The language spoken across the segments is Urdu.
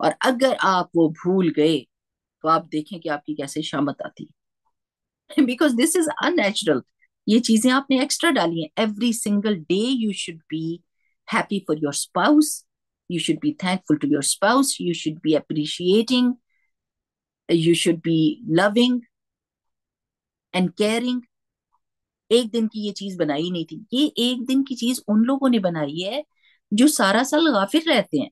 اور اگر آپ وہ بھول گئے تو آپ دیکھیں کہ آپ کی کیسے شامت آتی ہے because this is in natural. یہ چیزیں آپ نے ایکسٹرا ڈالی ہیں. Every single day you should be happy for your spouse, you should be thankful to your spouse, you should be appreciating, you should be loving and caring. ایک دن کی یہ چیز بنائی نہیں تھی. یہ ایک دن کی چیز ان لوگوں نے بنائی ہے جو سارا سال غافل رہتے ہیں.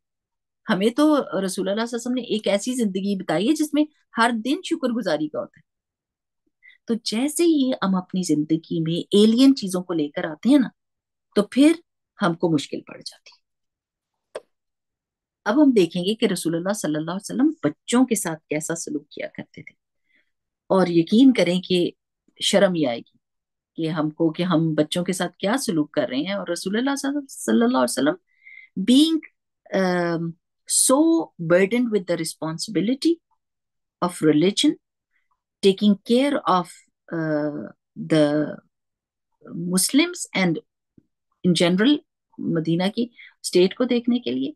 ہمیں تو رسول اللہ صلی اللہ علیہ وسلم نے ایک ایسی زندگی بتائی ہے جس میں ہر دن شکر گزاری کا ہوتا ہے. تو جیسے ہی ہم اپنی زندگی میں ایلین چیزوں کو لے کر آتے ہیں نا, تو پھر ہم کو مشکل پڑ جاتی ہے. اب ہم دیکھیں گے کہ رسول اللہ صلی اللہ علیہ وسلم بچوں کے ساتھ کیسا سلوک کیا کرتے تھے, اور یقین کریں کہ شرم ہی آئے گی کہ ہم کو کہ ہم بچوں کے ساتھ کیا سلوک کر رہے ہیں. اور رسول اللہ صلی اللہ علیہ وسلم being so burdened with the responsibility of religion, taking care of the Muslims and in general مدینہ کی اسٹیٹ کو دیکھنے کے لیے,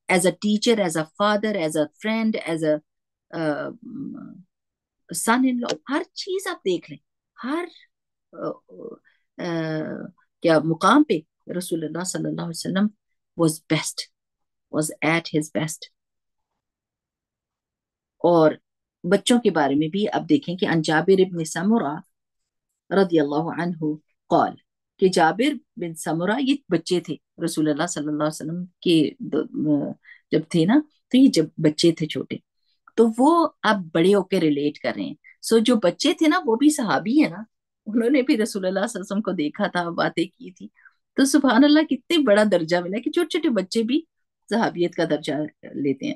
as a teacher, as a father, as a friend, as a son in law, ہر چیز آپ دیکھ لیں, ہر کیا مقام پہ رسول اللہ صلی اللہ علیہ وسلم was best, was at his best. اور بچوں کے بارے میں بھی اب دیکھیں کہ ان جابر ابن سمرہ رضی اللہ عنہ قال, کہ جابر بن سمرہ یہ بچے تھے رسول اللہ صلی اللہ علیہ وسلم کے جب تھے نا, تو یہ جب بچے تھے چھوٹے, تو وہ اب بڑے ہو کے ریلیٹ کر رہے ہیں. سو جو بچے تھے نا وہ بھی صحابی ہے نا, انہوں نے بھی رسول اللہ صلی اللہ علیہ وسلم کو دیکھا تھا, باتیں کی تھی. تو سبحان اللہ کتنے بڑا درجہ ملا کہ چھوٹے چھوٹے بچے بھی صحابیت کا درجہ لیتے ہیں.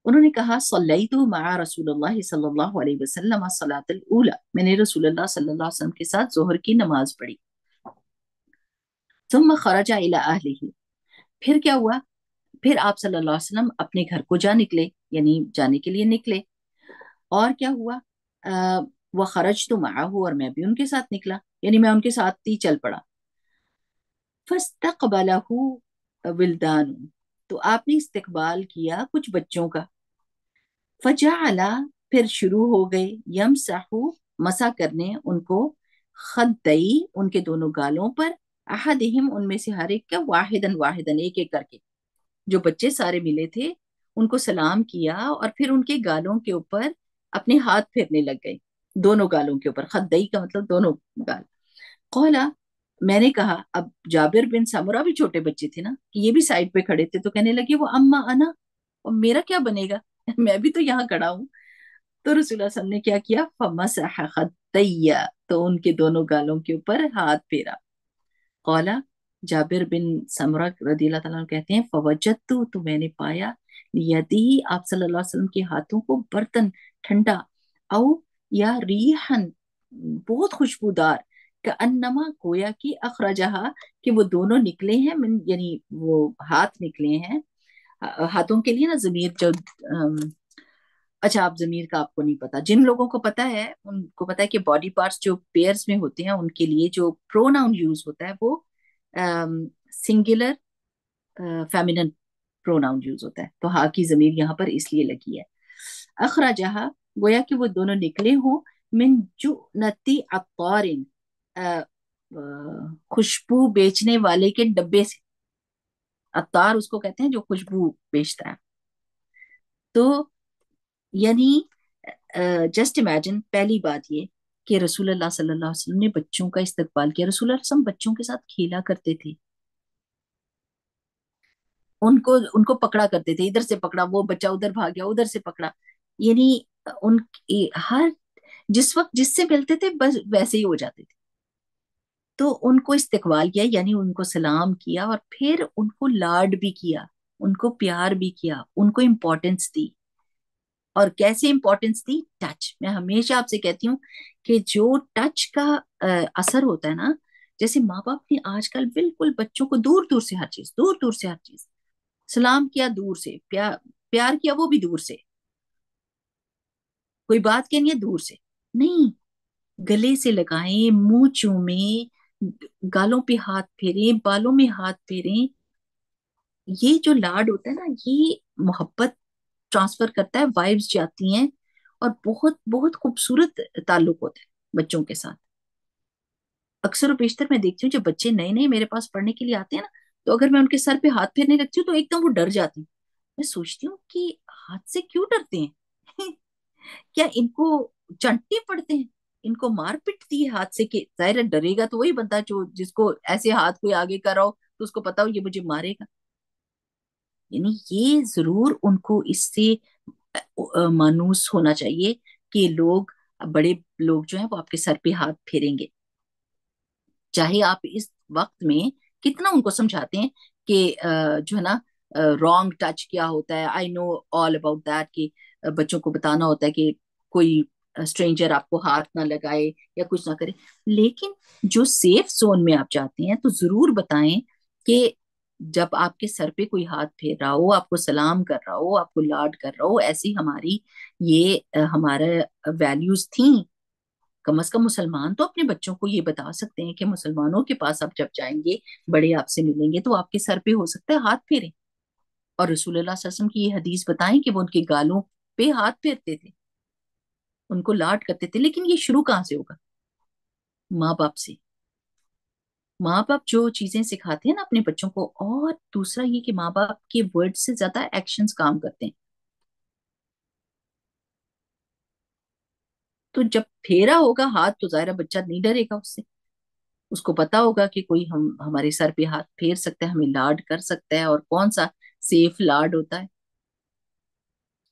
انہوں نے کہا صلیت مع رسول اللہ صلی اللہ علیہ وسلم الصلاۃ الاولی, میں نے رسول اللہ صلی اللہ علیہ وسلم کے ساتھ ظہر کی نماز پڑھی. ثم خرج الی اہلہ, پھر کیا ہوا, پھر آپ صلی اللہ علیہ وسلم اپنے گھر کو جا نکلے, یعنی جانے کے لیے نکلے. اور کیا ہوا, وہ خرج تو معہ, اور میں بھی ان کے ساتھ نکلا, یعنی میں ان کے ساتھ ہی چل پڑا. فاستقبلہ ولدان, تو آپ نے استقبال کیا کچھ بچوں کا. فجعل, پھر شروع ہو گئے, یمسح, مسح کرنے ان کو, خدئی, ان کے دونوں گالوں پر, احدہم, ان میں سے ہر ایک کا, واحدن واحدن, ایک ایک کر کے. جو بچے سارے ملے تھے ان کو سلام کیا, اور پھر ان کے گالوں کے اوپر اپنے ہاتھ پھیرنے لگ گئے, دونوں گالوں کے اوپر, خدئی کا مطلب دونوں گال. قولا, میں نے کہا, اب جابر بن سمرہ بھی چھوٹے بچے تھے نا, کہ یہ بھی سائڈ پہ کھڑے تھے, تو کہنے لگے وہ اما انا, اور میرا کیا بنے گا, میں بھی تو یہاں کھڑا ہوں. تو رسول اللہ صلی اللہ علیہ وسلم نے کیا کیا, فمسح خدی, تو ان کے دونوں گالوں کے اوپر ہاتھ پھیرا. قولا, جابر بن سمرہ رضی اللہ تعالیٰ عنہ کہتے ہیں, فوجدت, تو میں نے پایا, یدی, آپ صلی اللہ علیہ وسلم کے ہاتھوں کو, برتن, ٹھنڈا, او یا ریحن, بہت خوشبودار, کانما, گویا کی, اخرجہا, کہ وہ دونوں نکلے ہیں, یعنی وہ ہاتھ نکلے ہیں. ہاتھوں کے لیے نا ضمیر جو اچھا, آپ ضمیر کا آپ کو نہیں پتا, جن لوگوں کو پتا ہے ان کو پتا ہے کہ باڈی پارٹس جو پیئرز میں ہوتے ہیں ان کے لیے جو پروناؤن یوز ہوتا ہے وہ سنگولر فیمینن پروناؤن یوز ہوتا ہے. تو ہاں کی ضمیر یہاں پر اس لیے لگی ہے. اخرجہا, گویا کہ وہ دونوں نکلے ہوں, من جؤنتی عطار, خوشبو بیچنے والے کے ڈبے سے. عطار اس کو کہتے ہیں جو خوشبو بیچتا ہے. تو یعنی جسٹ امیجن, پہلی بات یہ کہ رسول اللہ صلی اللہ علیہ وسلم نے بچوں کا استقبال کیا. رسول اللہ صلی اللہ علیہ وسلم بچوں کے ساتھ کھیلا کرتے تھے, ان کو پکڑا کرتے تھے, ادھر سے پکڑا, وہ بچہ ادھر بھاگ گیا, ادھر سے پکڑا, یعنی ان ہر جس وقت جس سے ملتے تھے بس ویسے ہی ہو جاتے تھے. تو ان کو استقبال کیا, یعنی ان کو سلام کیا, اور پھر ان کو لاڈ بھی کیا, ان کو پیار بھی کیا, ان کو امپورٹنس دی. اور کیسے امپورٹنس دی, ٹچ. میں ہمیشہ آپ سے کہتی ہوں کہ جو ٹچ کا اثر ہوتا ہے نا, جیسے ماں باپ نے آج کل بالکل بچوں کو دور دور سے ہر چیز, دور دور سے ہر چیز, سلام کیا دور سے, پیار کیا وہ بھی دور سے, کوئی بات کہنی ہے دور سے, نہیں, گلے سے لگائیں, منہ چومیں, گالوں پہ ہاتھ پھیریں, بالوں میں ہاتھ پھیریں, یہ جو لاڈ ہوتا ہے نا، یہ محبت ٹرانسفر کرتا ہے، وائبس جاتی ہیں، اور بہت بہت خوبصورت تعلق ہوتا ہے بچوں کے ساتھ. اکثر و بیشتر میں دیکھتی ہوں جب بچے نئے نئے میرے پاس پڑھنے کے لیے آتے ہیں نا، تو اگر میں ان کے سر پہ ہاتھ پھیرنے لگتی ہوں تو ایک دم وہ ڈر جاتی ہیں. میں سوچتی ہوں کہ ہاتھ سے کیوں ڈرتے ہیں؟ کیا ان کو چنٹے پڑتے ہیں؟ ان کو مار پٹتی ہے ہاتھ سے؟ کہ ظاہر ہے ڈرے گا تو وہی بندہ جو جس کو ایسے ہاتھ کوئی آگے کر رہا ہو تو اس کو پتا ہو یہ مجھے مارے گا. یعنی یہ ضرور ان کو اس سے مانوس ہونا چاہیے کہ لوگ، بڑے لوگ جو ہیں وہ آپ کے سر پہ ہاتھ پھیریں گے، چاہے آپ اس وقت میں کتنا ان کو سمجھاتے ہیں کہ جو ہے نا رانگ ٹچ کیا ہوتا ہے. آئی نو آل اباؤٹ دیٹ کہ بچوں کو بتانا ہوتا ہے کہ کوئی اسٹرینجر آپ کو ہاتھ نہ لگائے یا کچھ نہ کرے. لیکن جو سیف زون میں آپ جاتے ہیں تو ضرور بتائیں کہ جب آپ کے سر پہ کوئی ہاتھ پھیر رہا ہو، آپ کو سلام کر رہا ہو، آپ کو لاڈ کر رہا ہو، ایسی ہماری یہ ہمارا ویلیوز تھیں. کم از کم مسلمان تو اپنے بچوں کو یہ بتا سکتے ہیں کہ مسلمانوں کے پاس آپ جب جائیں گے، بڑے آپ سے ملیں گے تو آپ کے سر پہ ہو سکتا ہے ہاتھ پھیریں. اور رسول اللہ صلی اللہ علیہ وسلم کی یہ حدیث بتائیں کہ وہ ان کے گالوں پہ ہاتھ پھیرتے تھے، ان کو لاڈ کرتے تھے. لیکن یہ شروع کہاں سے ہوگا؟ ماں باپ سے. ماں باپ جو چیزیں سکھاتے ہیں نا اپنے بچوں کو، اور دوسرا یہ کہ ماں باپ کے ورڈ سے زیادہ ایکشنز کام کرتے ہیں. تو جب پھیرا ہوگا ہاتھ تو ظاہرہ بچہ نہیں ڈرے گا اس سے. اس کو پتا ہوگا کہ کوئی ہمارے سر پہ ہاتھ پھیر سکتا ہے، ہمیں لاڈ کر سکتا ہے، اور کون سا سیف لاڈ ہوتا ہے.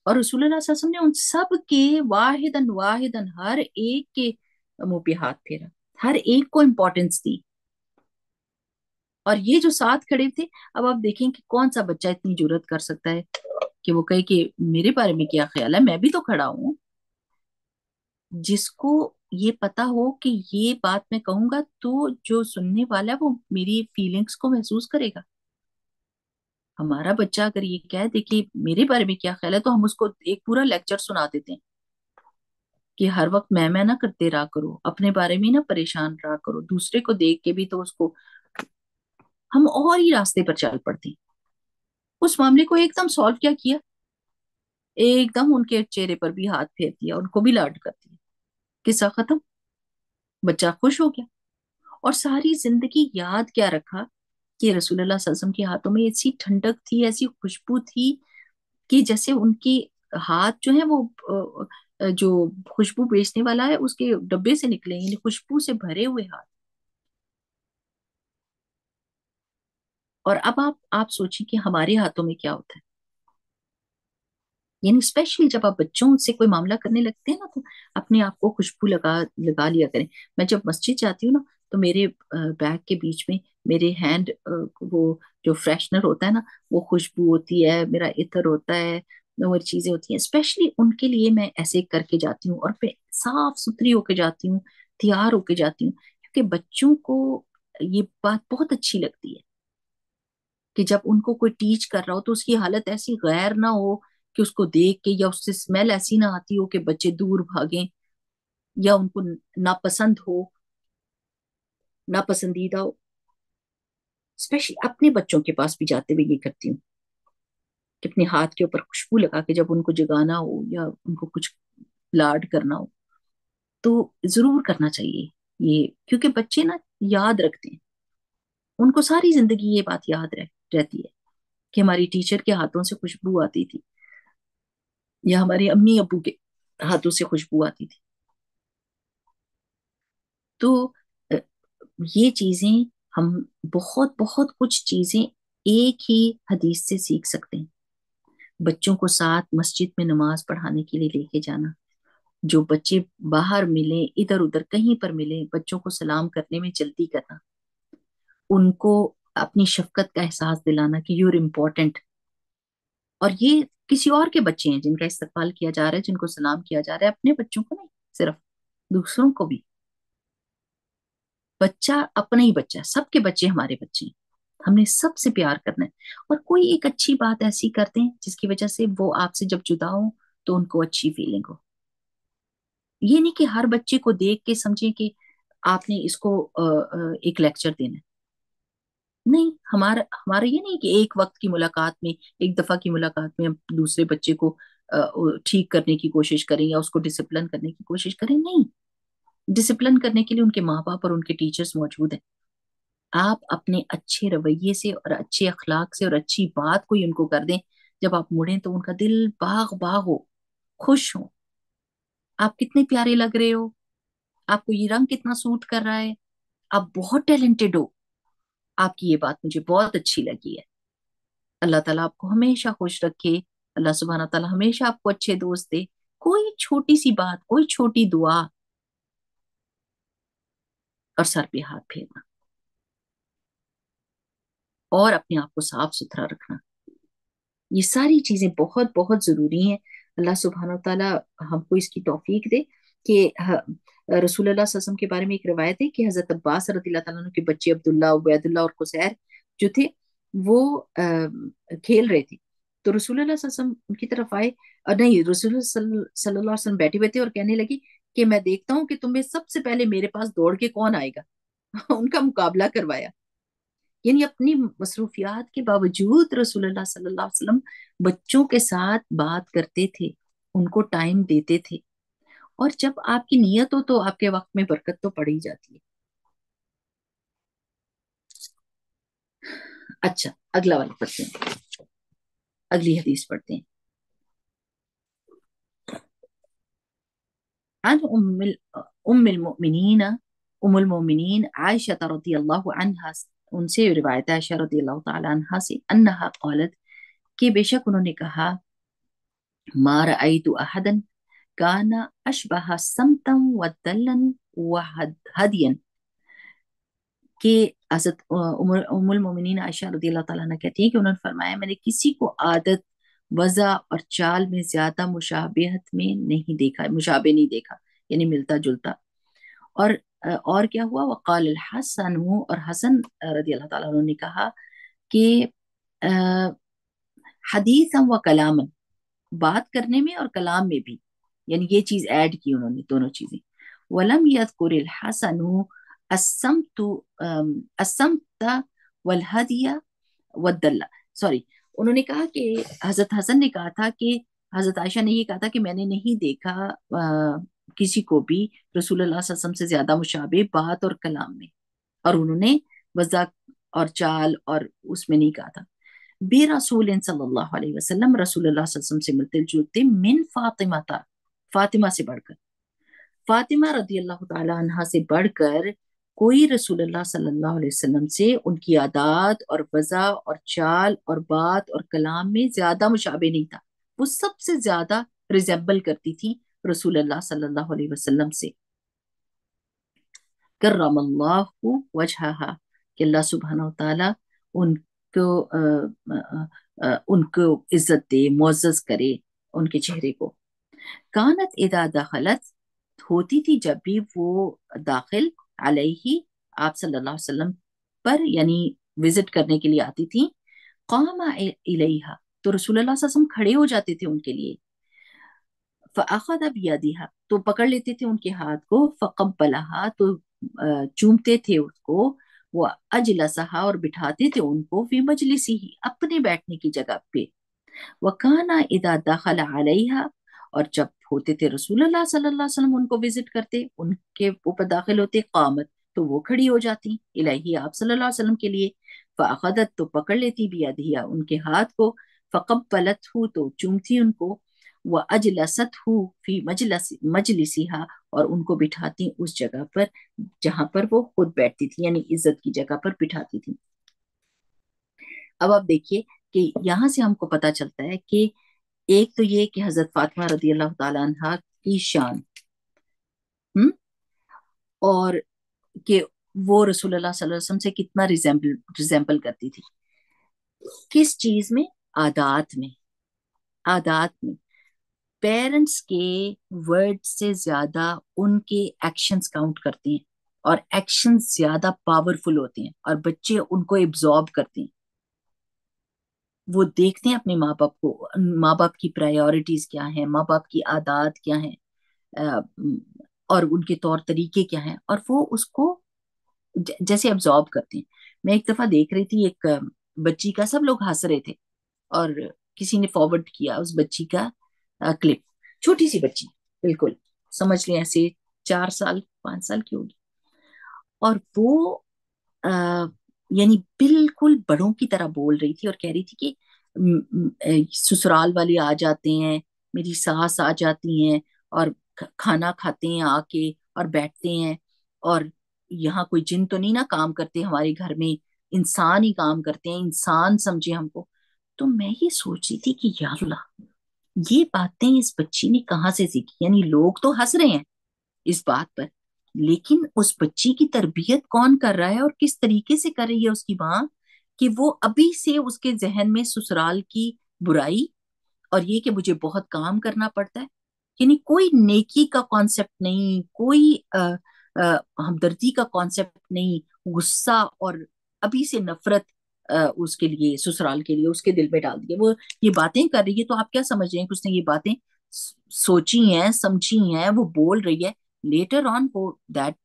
اور رسول اللہ صلی اللہ علیہ وسلم نے ان سب کے واحدن ہر ایک کے منہ پہ ہاتھ پھیرا، ہر ایک کو امپورٹنس دی. اور یہ جو ساتھ کھڑے تھے، اب آپ دیکھیں کہ کون سا بچہ اتنی جرت کر سکتا ہے کہ وہ کہے کہ میرے بارے میں کیا خیال ہے، میں بھی تو کھڑا ہوں. جس کو یہ پتا ہو کہ یہ بات میں کہوں گا تو جو سننے والا ہے وہ میری فیلنگز کو محسوس کرے گا. ہمارا بچہ اگر یہ کہہ دے کہ میرے بارے میں کیا خیال ہے تو ہم اس کو ایک پورا لیکچر سنا دیتے ہیں کہ ہر وقت میں نہ کرتے رہا کرو، اپنے بارے میں نہ پریشان رہا کرو، دوسرے کو دیکھ کے بھی تو اس کو، ہم اور ہی راستے پر چل پڑتے ہیں. اس معاملے کو ایک دم سالو کیا کیا، ایک دم ان کے چہرے پر بھی ہاتھ پھیر دیا، ان کو بھی لاڈ کر دیا، قصہ ختم. بچہ خوش ہو گیا. اور ساری زندگی یاد کیا رکھا کہ رسول اللہ صلی اللہ علیہ وسلم کے ہاتھوں میں ایسی ٹھنڈک تھی، ایسی خوشبو تھی کہ جیسے ان کے ہاتھ جو ہیں وہ جو خوشبو بیچنے والا ہے اس کے ڈبے سے نکلے، یعنی خوشبو سے بھرے ہوئے ہاتھ. اور اب آپ سوچیں کہ ہمارے ہاتھوں میں کیا ہوتا ہے. یعنی اسپیشلی جب آپ بچوں سے کوئی معاملہ کرنے لگتے ہیں نا تو اپنے آپ کو خوشبو لگا لگا لیا کریں. میں جب مسجد جاتی ہوں نا تو میرے بیگ کے بیچ میں میرے ہینڈ وہ جو فریشنر ہوتا ہے نا وہ خوشبو ہوتی ہے، میرا عطر ہوتا ہے، اور چیزیں ہوتی ہیں. اسپیشلی ان کے لیے میں ایسے کر کے جاتی ہوں، اور پھر صاف ستھری ہو کے جاتی ہوں، تیار ہو کے جاتی ہوں. کیونکہ بچوں کو یہ بات بہت اچھی لگتی ہے کہ جب ان کو کوئی ٹیچ کر رہا ہو تو اس کی حالت ایسی غیر نہ ہو کہ اس کو دیکھ کے یا اس سے اسمیل ایسی نہ آتی ہو کہ بچے دور بھاگیں یا ان کو ناپسند ہو، ناپسندیدہ ہو. اسپیشلی اپنے بچوں کے پاس بھی جاتے ہوئے یہ کرتی ہوں کہ اپنے ہاتھ کے اوپر خوشبو لگا کے جب ان کو جگانا ہو یا ان کو کچھ لاڈ کرنا ہو تو ضرور کرنا چاہیے یہ. کیونکہ بچے نا یاد رکھتے ہیں، ان کو ساری زندگی یہ بات یاد رہتی ہے کہ ہماری ٹیچر کے ہاتھوں سے خوشبو آتی تھی یا ہمارے امی ابو کے ہاتھوں سے خوشبو آتی تھی. تو یہ چیزیں ہم بہت بہت کچھ چیزیں ایک ہی حدیث سے سیکھ سکتے ہیں. بچوں کو ساتھ مسجد میں نماز پڑھانے کے لیے لے کے جانا، جو بچے باہر ملیں، ادھر ادھر کہیں پر ملیں، بچوں کو سلام کرنے میں جلدی کرنا، ان کو اپنی شفقت کا احساس دلانا کہ یو ار امپورٹنٹ. اور یہ کسی اور کے بچے ہیں جن کا استقبال کیا جا رہا ہے، جن کو سلام کیا جا رہا ہے، اپنے بچوں کو نہیں، صرف دوسروں کو بھی. بچہ اپنا ہی بچہ ہے، سب کے بچے ہمارے بچے ہیں، ہم نے سب سے پیار کرنا ہے. اور کوئی ایک اچھی بات ایسی کرتے ہیں جس کی وجہ سے وہ آپ سے جب جدا ہو تو ان کو اچھی فیلنگ ہو. یہ نہیں کہ ہر بچے کو دیکھ کے سمجھیں کہ آپ نے اس کو ایک لیکچر دینا ہے. نہیں، ہمارا ہمارا یہ نہیں کہ ایک وقت کی ملاقات میں، ایک دفعہ کی ملاقات میں ہم دوسرے بچے کو ٹھیک کرنے کی کوشش کریں یا اس کو ڈسپلن کرنے کی کوشش کریں، نہیں۔ ڈسپلن کرنے کے لیے ان کے ماں باپ اور ان کے ٹیچرز موجود ہیں۔ آپ اپنے اچھے رویے سے اور اچھے اخلاق سے اور اچھی بات کوئی ان کو کر دیں، جب آپ مڑیں تو ان کا دل باغ باغ ہو، خوش ہو، آپ کتنے پیارے لگ رہے ہو، آپ کو یہ رنگ کتنا سوٹ کر رہا ہے، آپ بہت ٹیلنٹڈ ہو، آپ کی یہ بات مجھے بہت اچھی لگی ہے۔ اللہ تعالیٰ آپ کو ہمیشہ خوش رکھے، اللہ سبحانہ تعالیٰ ہمیشہ آپ کو اچھے دوست دے۔ کوئی چھوٹی سی بات، کوئی چھوٹی دعا، اور سر پہ ہاتھ پھیرنا، اور اپنے آپ کو صاف ستھرا رکھنا، یہ ساری چیزیں بہت بہت ضروری ہیں۔ اللہ سبحانہ و تعالیٰ ہم کو اس کی توفیق دے کہ رسول اللہ صلی اللہ علیہ وسلم کے بارے میں ایک روایت ہے کہ حضرت عباس رضی اللہ تعالیٰ عنہ کے بچے عبداللہ، عبید اللہ اور قصیر جو تھے، وہ کھیل رہے تھے، تو رسول اللہ صلی اللہ علیہ وسلم ان کی طرف آئے، اور نہیں، رسول اللہ صلی اللہ علیہ وسلم بیٹھے ہوئے تھے اور کہنے لگے کہ میں دیکھتا ہوں کہ تمہیں سب سے پہلے میرے پاس دوڑ کے کون آئے گا۔ ان کا مقابلہ کروایا، یعنی اپنی مصروفیات کے باوجود رسول اللہ صلی اللہ علیہ وسلم بچوں کے ساتھ بات کرتے تھے، ان کو ٹائم دیتے تھے، اور جب آپ کی نیت ہو تو آپ کے وقت میں برکت تو پڑ ہی جاتی ہے۔ اچھا، اگلا والا پڑھتے ہیں، اگلی حدیث پڑھتے ہیں۔ عن ام المؤمنین، ام المؤمنین عائشہ رضی اللہ عنہا، ان سے روایت ہے عائشہ رضی اللہ تعالی عنہا سے، انہا قالت، کہ بے شک انہوں نے کہا، ما رأیت احدا کان اشبہ سمتا ودلا وہدیا، کہ حضرت ام المومنین عائشہ رضی اللہ تعالیٰ عنہ کہتی ہیں کہ انہوں نے فرمایا، میں نے کسی کو عادت، وضع اور چال میں زیادہ مشابہت میں نہیں دیکھا، مشابہ نہیں دیکھا، یعنی ملتا جلتا۔ اور اور کیا ہوا، وقال الحسن، اور حسن رضی اللہ تعالیٰ عنہ نے کہا کہ حدیثا و کلاما، بات کرنے میں اور کلام میں بھی، یعنی یہ چیز ایڈ کی انہوں نے، دونوں چیزیں۔ ولم یذکر الحسن السمت السمت والہدی والدلہ، سوری، انہوں نے کہا کہ حضرت حسن نے کہا تھا کہ حضرت عائشہ نے یہ کہا تھا کہ میں نے نہیں دیکھا کسی کو بھی رسول اللہ صلی اللہ علیہ وسلم سے زیادہ مشابہ بات اور کلام میں، اور انہوں نے وضع اور چال اور اس میں نہیں کہا تھا۔ بے رسول صلی اللہ علیہ وسلم، رسول اللہ صلی اللہ علیہ وسلم سے ملتے جلتے، من فاطمہ تھا، فاطمہ سے بڑھ کر، فاطمہ رضی اللہ تعالی عنہا سے بڑھ کر کوئی رسول اللہ صلی اللہ علیہ وسلم سے ان کی عادات اور وضع اور چال اور بات اور کلام میں زیادہ مشابہ نہیں تھا، وہ سب سے زیادہ ریزیبل کرتی تھی رسول اللہ صلی اللہ علیہ وسلم سے۔ کرم اللہ وجہہا، کہ اللہ سبحانہ و تعالیٰ ان کو ان کو عزت دے، معزز کرے ان کے چہرے کو۔ کانت اذا دخلت، ہوتی تھی جب بھی وہ داخل، علیہ، آپ صلی اللہ علیہ وسلم پر، یعنی وزٹ کرنے کے لیے آتی تھی، قام الیہا، تو رسول اللہ صلی اللہ علیہ وسلم کھڑے ہو جاتے تھے ان کے لیے، فاخذ بیدہا، تو پکڑ لیتے تھے ان کے ہاتھ کو، فقبلہا، تو چومتے تھے اس کو، وہ اجلسہا، اور بٹھاتے تھے ان کو، فی مجلسی ہی، اپنے بیٹھنے کی جگہ پہ، وکانا اذا دخل علیہا، اور جب ہوتے تھے رسول اللہ صلی اللہ علیہ وسلم ان کو وزٹ کرتے، ان کے اوپر داخل ہوتے، قامت، تو وہ کھڑی ہو جاتی الہی، آپ صلی اللہ علیہ وسلم کے لیے، فاخذت، تو پکڑ لیتی بیدہا، ان کے ہاتھ کو، فقبلت، تو چومتی ان کو، واجلست فی مجلسها، اور ان کو بٹھاتی اس جگہ پر جہاں پر وہ خود بیٹھتی تھی، یعنی عزت کی جگہ پر بٹھاتی تھی۔ اب آپ دیکھیے کہ یہاں سے ہم کو پتا چلتا ہے کہ ایک تو یہ کہ حضرت فاطمہ رضی اللہ تعالی عنہا کی شان، اور کہ وہ رسول اللہ صلی اللہ علیہ وسلم سے کتنا ریزیمبل کرتی تھی، کس چیز میں، عادات میں، عادات میں، پیرنٹس کے ورڈ سے زیادہ ان کے ایکشنز کاؤنٹ کرتے ہیں، اور ایکشنز زیادہ پاورفل ہوتے ہیں، اور بچے ان کو ایبزارب کرتے ہیں، وہ دیکھتے ہیں اپنے ماں باپ کو، ماں باپ کی پرائیورٹیز کیا ہیں، ماں باپ کی عادات کیا ہیں، اور ان کے طور طریقے کیا ہیں، اور وہ اس کو جیسے ابزارب کرتے ہیں۔ میں ایک دفعہ دیکھ رہی تھی ایک بچی کا، سب لوگ ہنس رہے تھے، اور کسی نے فارورڈ کیا اس بچی کا کلپ، چھوٹی سی بچی، بالکل سمجھ لیں ایسے 4 سال 5 سال کی ہوگی، اور وہ آ، یعنی بالکل بڑوں کی طرح بول رہی تھی اور کہہ رہی تھی کہ سسرال والے آ جاتے ہیں، میری ساس آ جاتی ہیں اور کھانا کھاتے ہیں آ کے اور بیٹھتے ہیں، اور یہاں کوئی جن تو نہیں نا کام کرتے ہمارے گھر میں، انسان ہی کام کرتے ہیں، انسان سمجھے ہم کو۔ تو میں یہ سوچ رہی تھی کہ یا اللہ، یہ باتیں اس بچی نے کہاں سے سیکھی؟ یعنی لوگ تو ہنس رہے ہیں اس بات پر، لیکن اس بچی کی تربیت کون کر رہا ہے اور کس طریقے سے کر رہی ہے اس کی ماں، کہ وہ ابھی سے اس کے ذہن میں سسرال کی برائی اور یہ کہ مجھے بہت کام کرنا پڑتا ہے، یعنی کوئی نیکی کا کانسیپٹ نہیں، کوئی ہمدردی کا کانسیپٹ نہیں، غصہ اور ابھی سے نفرت اس کے لیے، سسرال کے لیے اس کے دل میں ڈال دی ہے۔ وہ یہ باتیں کر رہی ہے تو آپ کیا سمجھ رہے ہیں کہ اس نے یہ باتیں سوچی ہیں، سمجھی ہیں، وہ بول رہی ہے؟ لیٹر آن وہ that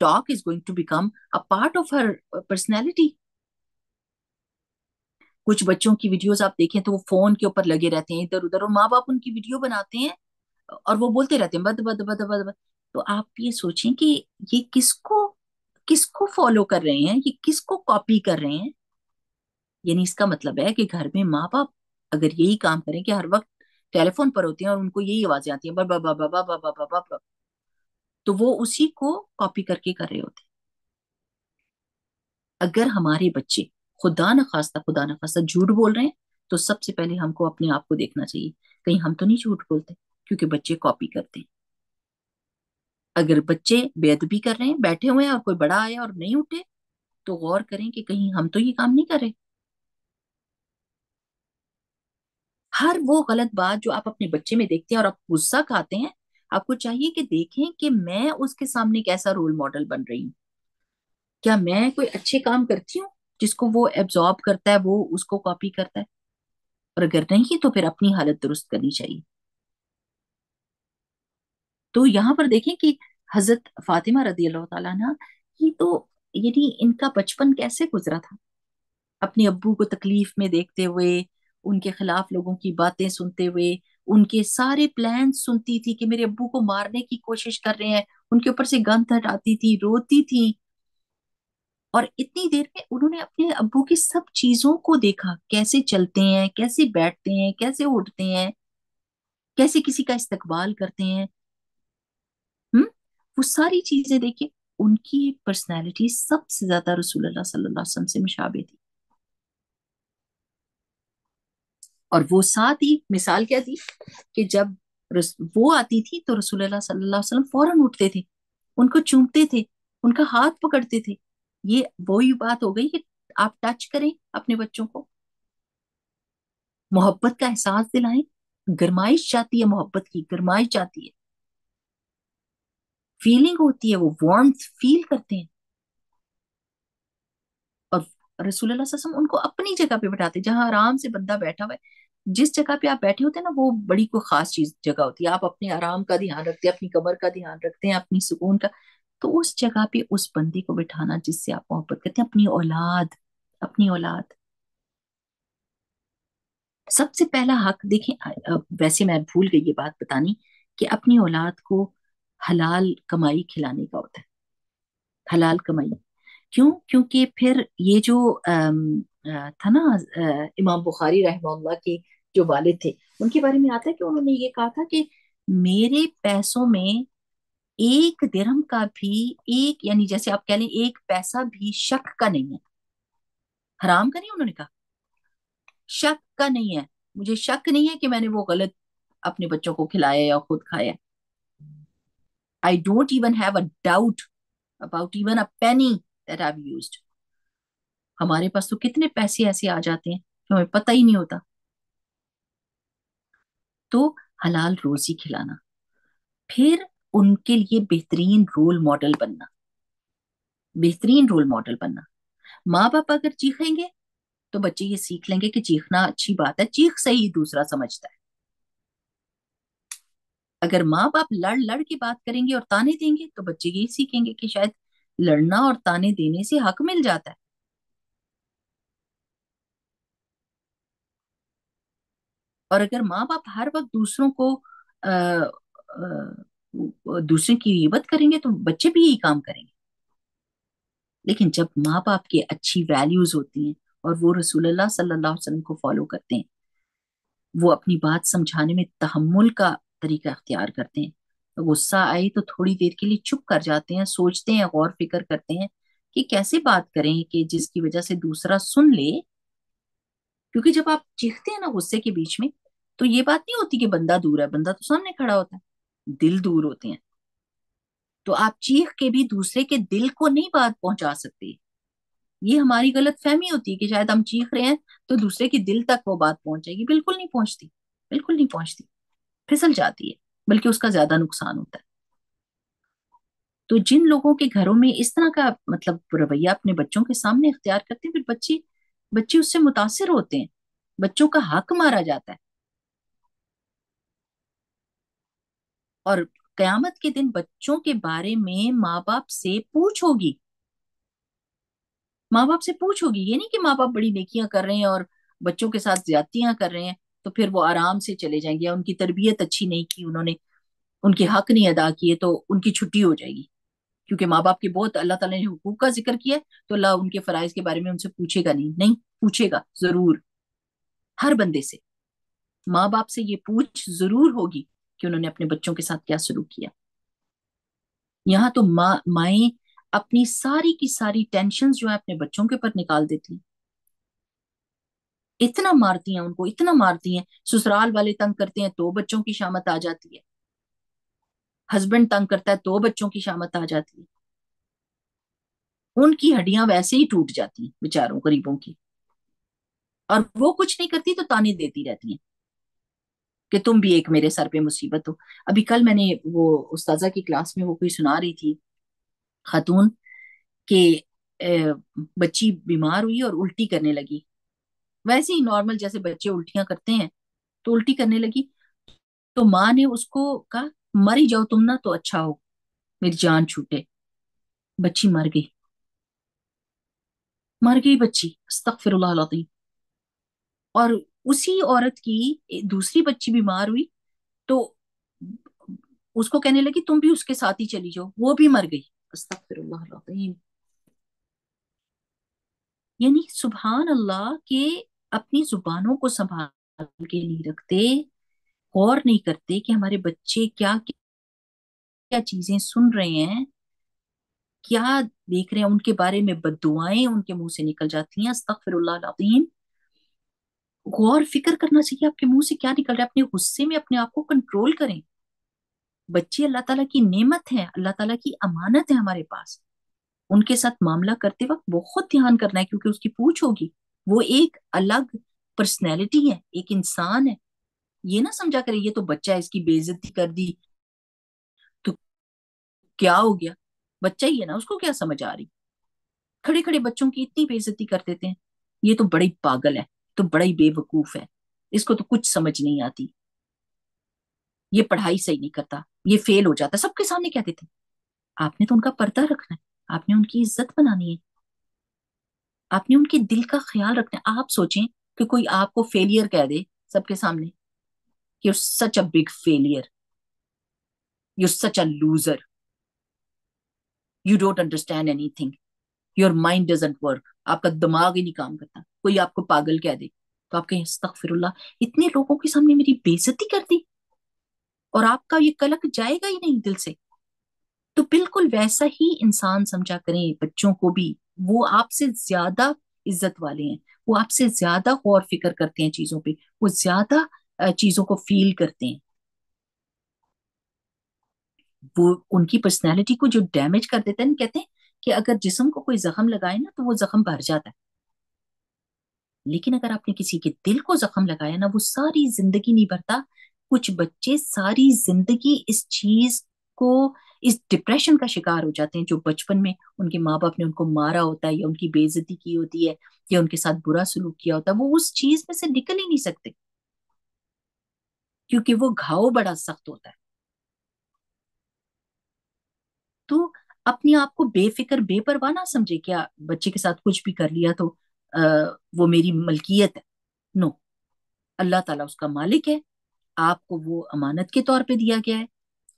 talk is going to become a part of her personality. کچھ بچوں کی ویڈیوز آپ دیکھیں تو وہ فون کے اوپر لگے رہتے ہیں ادھر ادھر، اور ماں باپ ان کی ویڈیو بناتے ہیں اور وہ بولتے رہتے ہیں بد بد بد بد بد۔ تو آپ یہ سوچیں کہ یہ کس کو فالو کر رہے ہیں، یہ کس کو کاپی کر رہے ہیں؟ یعنی اس کا مطلب ہے کہ گھر میں ماں باپ اگر یہی کام کریں کہ ہر وقت ٹیلی فون پر ہوتے ہیں اور ان کو یہی آوازیں آتی ہیں با با با با با با با با با، تو وہ اسی کو کاپی کر کے کر رہے ہوتے ہیں۔ اگر ہمارے بچے خدا نہ خواستہ جھوٹ بول رہے ہیں تو سب سے پہلے ہم کو اپنے آپ کو دیکھنا چاہیے، کہیں ہم تو نہیں جھوٹ بولتے، کیونکہ بچے کاپی کرتے ہیں۔ اگر بچے بے ادبی کر رہے ہیں، بیٹھے ہوئے ہیں اور کوئی بڑا آیا اور نہیں اٹھے، تو غور کریں کہ کہیں ہم تو یہ کام نہیں کر رہے۔ ہر وہ غلط بات جو آپ اپنے بچے میں دیکھتے ہیں اور آپ غصہ کھاتے ہیں، آپ کو چاہیے کہ دیکھیں کہ میں اس کے سامنے کیسا رول ماڈل بن رہی ہوں، کیا میں کوئی اچھے کام کرتی ہوں جس کو وہ ایبزارب کرتا ہے، وہ اس کو کاپی کرتا ہے؟ اور اگر نہیں تو پھر اپنی حالت درست کرنی چاہیے۔ تو یہاں پر دیکھیں کہ حضرت فاطمہ رضی اللہ تعالیٰ عنہ، یہ تو یعنی ان کا بچپن کیسے گزرا تھا، اپنے ابو کو تکلیف میں دیکھتے ہوئے، ان کے خلاف لوگوں کی باتیں سنتے ہوئے، ان کے سارے پلان سنتی تھی کہ میرے ابو کو مارنے کی کوشش کر رہے ہیں، ان کے اوپر سے گند ہٹاتی تھی، روتی تھی، اور اتنی دیر میں انہوں نے اپنے ابو کی سب چیزوں کو دیکھا، کیسے چلتے ہیں، کیسے بیٹھتے ہیں، کیسے اٹھتے ہیں، کیسے کسی کا استقبال کرتے ہیں، ہم وہ ساری چیزیں دیکھے۔ ان کی پرسنالٹی سب سے زیادہ رسول اللہ صلی اللہ علیہ وسلم سے مشابہ تھی، اور وہ ساتھ ہی مثال کیا تھی کہ جب وہ آتی تھی تو رسول اللہ صلی اللہ علیہ وسلم فوراً اٹھتے تھے، ان کو چومتے تھے، ان کا ہاتھ پکڑتے تھے۔ یہ وہی بات ہو گئی کہ آپ ٹچ کریں اپنے بچوں کو، محبت کا احساس دلائیں، گرمائش چاہتی ہے، محبت کی گرمائش چاہتی ہے، فیلنگ ہوتی ہے، وہ وارمتھ فیل کرتے ہیں، اور رسول اللہ صلی اللہ علیہ وسلم ان کو اپنی جگہ پہ بٹھاتے جہاں آرام سے بندہ بیٹھا ہوا ہے۔ جس جگہ پہ آپ بیٹھے ہوتے ہیں نا، وہ بڑی کوئی خاص چیز جگہ ہوتی ہے، آپ اپنے آرام کا دھیان رکھتے ہیں، اپنی کمر کا دھیان رکھتے ہیں، اپنی سکون کا، تو اس جگہ پہ اس بندے کو بٹھانا جس سے آپ محبت کرتے ہیں، اپنی اولاد، اپنی اولاد سب سے پہلا حق دیکھیں۔ ویسے میں بھول گئی یہ بات بتانی کہ اپنی اولاد کو حلال کمائی کھلانے کا ہوتا ہے، حلال کمائی کیوں؟ کیونکہ پھر یہ جو تھا نا، امام بخاری رحمہ اللہ کے جو والد تھے، ان کے بارے میں آتا ہے کہ انہوں نے یہ کہا تھا کہ میرے پیسوں میں ایک درہم کا بھی، ایک یعنی جیسے آپ کہہ لیں ایک پیسہ بھی شک کا نہیں ہے، حرام کا نہیں، انہوں نے کہا شک کا نہیں ہے، مجھے شک نہیں ہے کہ میں نے وہ غلط اپنے بچوں کو کھلایا یا خود کھایا۔ I don't even have a doubt about even a penny that I've used۔ ہمارے پاس تو کتنے پیسے ایسے آ جاتے ہیں جو ہمیں پتہ ہی نہیں ہوتا۔ تو حلال روزی کھلانا، پھر ان کے لیے بہترین رول ماڈل بننا، بہترین رول ماڈل بننا۔ ماں باپ اگر چیخیں گے تو بچے یہ سیکھ لیں گے کہ چیخنا اچھی بات ہے، چیخ صحیح دوسرا سمجھتا ہے۔ اگر ماں باپ لڑ لڑ کے بات کریں گے اور تانے دیں گے تو بچے یہی سیکھیں گے کہ شاید لڑنا اور تانے دینے سے حق مل جاتا ہے۔ اور اگر ماں باپ ہر وقت دوسروں کو دوسرے کی غیبت کریں گے تو بچے بھی یہی کام کریں گے. لیکن جب ماں باپ کی اچھی ویلیوز ہوتی ہیں اور وہ رسول اللہ صلی اللہ علیہ وسلم کو فالو کرتے ہیں، وہ اپنی بات سمجھانے میں تحمل کا طریقہ اختیار کرتے ہیں، غصہ آئے تو تھوڑی دیر کے لیے چپ کر جاتے ہیں، سوچتے ہیں، غور فکر کرتے ہیں کہ کیسے بات کریں کہ جس کی وجہ سے دوسرا سن لے. کیونکہ جب آپ چیختے ہیں نا غصے کے بیچ میں، تو یہ بات نہیں ہوتی کہ بندہ دور ہے، بندہ تو سامنے کھڑا ہوتا ہے، دل دور ہوتے ہیں. تو آپ چیخ کے بھی دوسرے کے دل کو نہیں بات پہنچا سکتے. یہ ہماری غلط فہمی ہوتی ہے کہ شاید ہم چیخ رہے ہیں تو دوسرے کے دل تک وہ بات پہنچے گی. بالکل نہیں پہنچتی، بالکل نہیں پہنچتی، پھسل جاتی ہے، بلکہ اس کا زیادہ نقصان ہوتا ہے. تو جن لوگوں کے گھروں میں اس طرح کا مطلب رویہ اپنے بچوں کے سامنے اختیار کرتے ہیں، پھر بچے اس سے متاثر ہوتے ہیں، بچوں کا حق مارا جاتا ہے. اور قیامت کے دن بچوں کے بارے میں ماں باپ سے پوچھ ہوگی. ماں باپ سے پوچھ ہوگی، یہ نہیں کہ ماں باپ بڑی نیکیاں کر رہے ہیں اور بچوں کے ساتھ زیادتیاں کر رہے ہیں تو پھر وہ آرام سے چلے جائیں گے، یا ان کی تربیت اچھی نہیں کی انہوں نے، ان کے حق نہیں ادا کیے تو ان کی چھٹی ہو جائے گی. کیونکہ ماں باپ کے بہت اللہ تعالیٰ نے حقوق کا ذکر کیا ہے تو اللہ ان کے فرائض کے بارے میں ان سے پوچھے گا نہیں. نہیں پوچھے گا ضرور، ہر بندے سے. ماں باپ سے یہ پوچھ ضرور ہوگی کہ انہوں نے اپنے بچوں کے ساتھ کیا سلوک کیا. یہاں تو مائیں اپنی ساری کی ساری ٹینشن جو ہے اپنے بچوں کے اوپر نکال دیتی ہیں. اتنا مارتی ہیں ان کو، اتنا مارتی ہیں. سسرال والے تنگ کرتے ہیں تو بچوں کی شامت آ جاتی ہے، ہسبینڈ تنگ کرتا ہے تو بچوں کی شامت آ جاتی ہے. ان کی ہڈیاں ویسے ہی ٹوٹ جاتی ہیں بےچاروں غریبوں کی، اور وہ کچھ نہیں کرتی تو تانے دیتی رہتی ہیں کہ تم بھی ایک میرے سر پہ مصیبت ہو. ابھی کل میں نے وہ استاذہ کی کلاس میں وہ کوئی سنا رہی تھی خاتون کہ بچی بیمار ہوئی اور الٹی کرنے لگی، ویسے ہی نارمل جیسے بچے الٹیاں کرتے ہیں تو الٹی کرنے لگی. تو ماں نے اس کو کہا مر ہی جاؤ تم نا تو اچھا ہو، میری جان چھوٹے. بچی مر گئی، مر گئی بچی، استغفر اللہ العظیم. اور اسی عورت کی دوسری بچی بیمار ہوئی تو اس کو کہنے لگی تم بھی اس کے ساتھ ہی چلی جاؤ، وہ بھی مر گئی. استغفر اللہ العظیم. یعنی سبحان اللہ کہ اپنی زبانوں کو سنبھال کے نہیں رکھتے، غور نہیں کرتے کہ ہمارے بچے کیا کیا چیزیں سن رہے ہیں، کیا دیکھ رہے ہیں. ان کے بارے میں بد دعائیں ان کے منہ سے نکل جاتی ہیں. استغفر اللہ العظیم. غور فکر کرنا چاہیے آپ کے منہ سے کیا نکل رہا ہے. اپنے غصے میں اپنے آپ کو کنٹرول کریں. بچے اللہ تعالیٰ کی نعمت ہے، اللہ تعالیٰ کی امانت ہے ہمارے پاس. ان کے ساتھ معاملہ کرتے وقت بہت دھیان کرنا ہے کیونکہ اس کی پوچھ ہوگی. وہ ایک الگ پرسنالٹی ہے، ایک انسان ہے. یہ نہ سمجھا کرے یہ تو بچہ ہے، اس کی بے عزتی کر دی تو کیا ہو گیا. بچہ ہی ہے نا، اس کو کیا سمجھ آ رہی. کھڑے کھڑے بچوں کی اتنی بے عزتی کر دیتے ہیں. یہ تو بڑی پاگل ہے، تو بڑا ہی بے وقوف ہے، اس کو تو کچھ سمجھ نہیں آتی، یہ پڑھائی صحیح نہیں کرتا، یہ فیل ہو جاتا. سب کے سامنے کہہ دیتے ہیں. آپ نے تو ان کا پردہ رکھنا ہے، آپ نے ان کی عزت بنانی ہے، آپ نے ان کے دل کا خیال رکھنا ہے. آپ سوچیں کہ کوئی آپ کو فیلئر کہہ دے سب کے سامنے کہ you're such a big failure, you're such a loser, you don't understand anything, your mind doesn't work. آپ کا دماغ ہی نہیں کام کرتا. کوئی آپ کو پاگل کہہ دے تو آپ کہیں استغفر اللہ، اتنے لوگوں کے سامنے میری بے عزتی کر دی، اور آپ کا یہ کلک جائے گا ہی نہیں دل سے. تو بالکل ویسا ہی انسان سمجھا کریں بچوں کو بھی. وہ آپ سے زیادہ عزت والے ہیں، وہ آپ سے زیادہ غور فکر کرتے ہیں چیزوں پہ، وہ زیادہ چیزوں کو فیل کرتے ہیں. وہ ان کی پرسنالٹی کو جو ڈیمیج کر دیتے ہیں، کہتے ہیں کہ اگر جسم کو کوئی زخم لگائے نا تو وہ زخم بھر جاتا ہے، لیکن اگر آپ نے کسی کے دل کو زخم لگایا نا وہ ساری زندگی نہیں بھرتا. کچھ بچے ساری زندگی اس چیز کو، اس ڈپریشن کا شکار ہو جاتے ہیں جو بچپن میں ان کے ماں باپ نے ان کو مارا ہوتا ہے یا ان کی بے عزتی کی ہوتی ہے یا ان کے ساتھ برا سلوک کیا ہوتا ہے. وہ اس چیز میں سے نکل ہی نہیں سکتے کیونکہ وہ گھاؤ بڑا سخت ہوتا ہے. تو اپنے آپ کو بے فکر بے پرواہ نہ سمجھے کیا بچے کے ساتھ کچھ بھی کر لیا تو وہ میری ملکیت ہے. نو. اللہ تعالیٰ اس کا مالک ہے، آپ کو وہ امانت کے طور پہ دیا گیا ہے،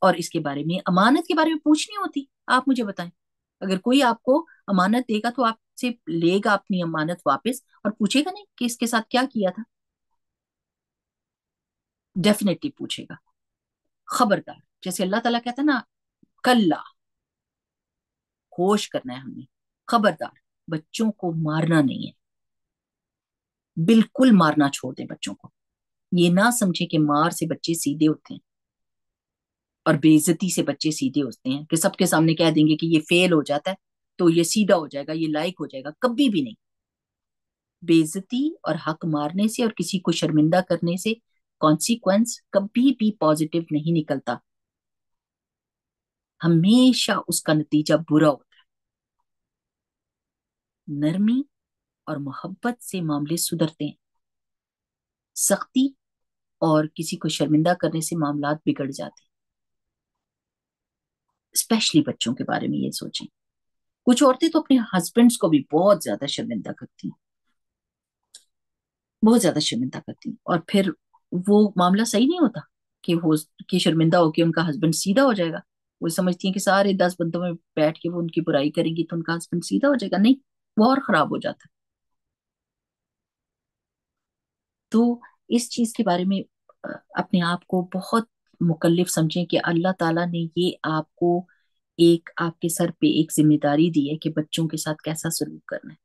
اور اس کے بارے میں، امانت کے بارے میں پوچھنی ہوتی، آپ مجھے بتائیں، اگر کوئی آپ کو امانت دے گا تو آپ سے لے گا اپنی امانت واپس اور پوچھے گا نہیں کہ اس کے ساتھ کیا کیا تھا؟ ڈیفینیٹلی پوچھے گا. خبردار، جیسے اللہ تعالیٰ کہتا ہے نا، کلا، ہوش کرنا ہے ہم نے، خبردار بچوں کو مارنا نہیں ہے، بالکل مارنا چھوڑ دیں بچوں کو. یہ نہ سمجھے کہ مار سے بچے سیدھے ہوتے ہیں اور بے عزتی سے بچے سیدھے ہوتے ہیں، کہ سب کے سامنے کہہ دیں گے کہ یہ فیل ہو جاتا ہے تو یہ سیدھا ہو جائے گا، یہ لائق ہو جائے گا. کبھی بھی نہیں. بے عزتی اور حق مارنے سے اور کسی کو شرمندہ کرنے سے کانسیکوینس کبھی بھی پازیٹو نہیں نکلتا، ہمیشہ اس کا نتیجہ برا ہوتا ہے. نرمی اور محبت سے معاملے سدھرتے ہیں، سختی اور کسی کو شرمندہ کرنے سے معاملات بگڑ جاتے ہیں. اسپیشلی بچوں کے بارے میں یہ سوچیں. کچھ عورتیں تو اپنے ہسبینڈس کو بھی بہت زیادہ شرمندہ کرتی ہیں، بہت زیادہ شرمندہ کرتی ہیں، اور پھر وہ معاملہ صحیح نہیں ہوتا کہ وہ کہ شرمندہ ہو کے ان کا ہسبینڈ سیدھا ہو جائے گا. وہ سمجھتی ہیں کہ سارے 10 بندوں میں بیٹھ کے وہ ان کی برائی کریں گی تو ان کا ہسبینڈ سیدھا ہو جائے گا. نہیں، وہ اور خراب ہو جاتا ہے. تو اس چیز کے بارے میں اپنے آپ کو بہت مکلف سمجھیں کہ اللہ تعالیٰ نے یہ آپ کو ایک، آپ کے سر پہ ایک ذمہ داری دی ہے کہ بچوں کے ساتھ کیسا سلوک کرنا ہے.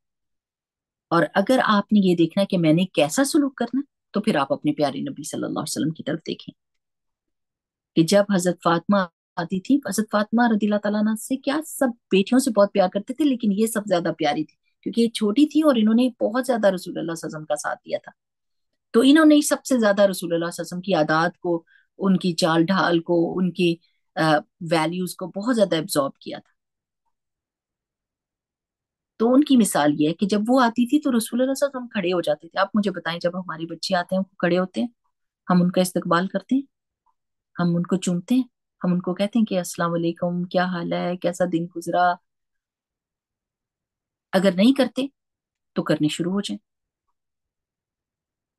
اور اگر آپ نے یہ دیکھنا ہے کہ میں نے کیسا سلوک کرنا ہے، تو پھر آپ اپنے پیارے نبی صلی اللہ علیہ وسلم کی طرف دیکھیں کہ جب حضرت فاطمہ آتی تھی، حضرت فاطمہ رضی اللہ تعالیٰ عنہ سے کیا سب بیٹیوں سے بہت پیار کرتے تھے، لیکن یہ سب زیادہ پیاری تھی کیونکہ یہ چھوٹی تھی اور انہوں نے بہت زیادہ رسول اللہ صلی اللہ علیہ وسلم کا ساتھ دیا تھا. تو انہوں نے سب سے زیادہ رسول اللہ صلی اللہ علیہ وسلم کی عادات کو، ان کی چال ڈھال کو، ان کی ویلیوز کو بہت زیادہ ایبزارب کیا تھا. تو ان کی مثال یہ ہے کہ جب وہ آتی تھی تو رسول اللہ صلی اللہ علیہ وسلم کھڑے ہو جاتے تھے. آپ مجھے بتائیں، جب ہمارے بچے آتے ہیں وہ کھڑے ہوتے ہیں، ہم ان کا استقبال کرتے ہیں، ہم ان کو چومتے ہیں، ہم ان کو کہتے ہیں کہ السلام علیکم، کیا حال ہے، کیسا دن گزرا؟ اگر نہیں کرتے تو کرنے شروع ہو جائیں.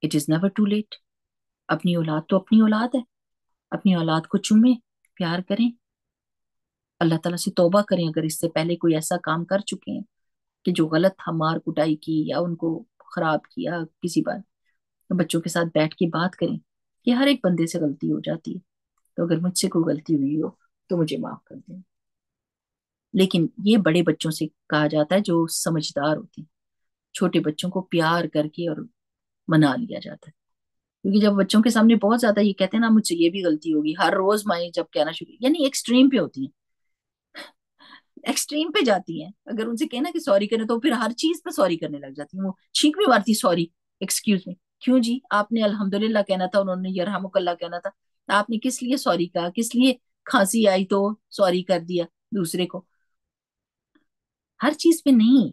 It is never too late. اپنی اولاد تو اپنی اولاد ہے، اپنی اولاد کو چومیں، پیار کریں، اللہ تعالیٰ سے توبہ کریں اگر اس سے پہلے کوئی ایسا کام کر چکے ہیں کہ جو غلط تھا، مار کٹائی کی یا ان کو خراب کیا کسی بار. بچوں کے ساتھ بیٹھ کے بات کریں کہ ہر ایک بندے سے غلطی ہو جاتی ہے، تو اگر مجھ سے کوئی غلطی ہوئی ہو تو مجھے معاف کر دیں. لیکن یہ بڑے بچوں سے کہا جاتا ہے جو سمجھدار ہوتے ہیں. چھوٹے بچوں کو پیار کر کے اور منا لیا جاتا ہے. کیونکہ جب بچوں کے سامنے بہت زیادہ یہ کہتے ہیں نا، مجھ سے یہ بھی غلطی ہوگی، ہر روز مائیں جب کہنا شروع، یعنی ایکسٹریم پہ ہوتی ہیں، ایکسٹریم پہ جاتی ہیں. اگر ان سے کہنا کہ سوری کریں تو پھر ہر چیز پہ سوری کرنے لگ جاتی ہیں. وہ چھینک بھی مارتی، سوری، ایکسکیوز می. کیوں جی؟ آپ نے الحمدللہ کہنا تھا، انہوں نے یرحمک اللہ کہنا تھا. آپ نے کس لیے سوری کہا؟ کس لیے کھانسی آئی تو سوری کر دیا دوسرے کو؟ ہر چیز پہ نہیں.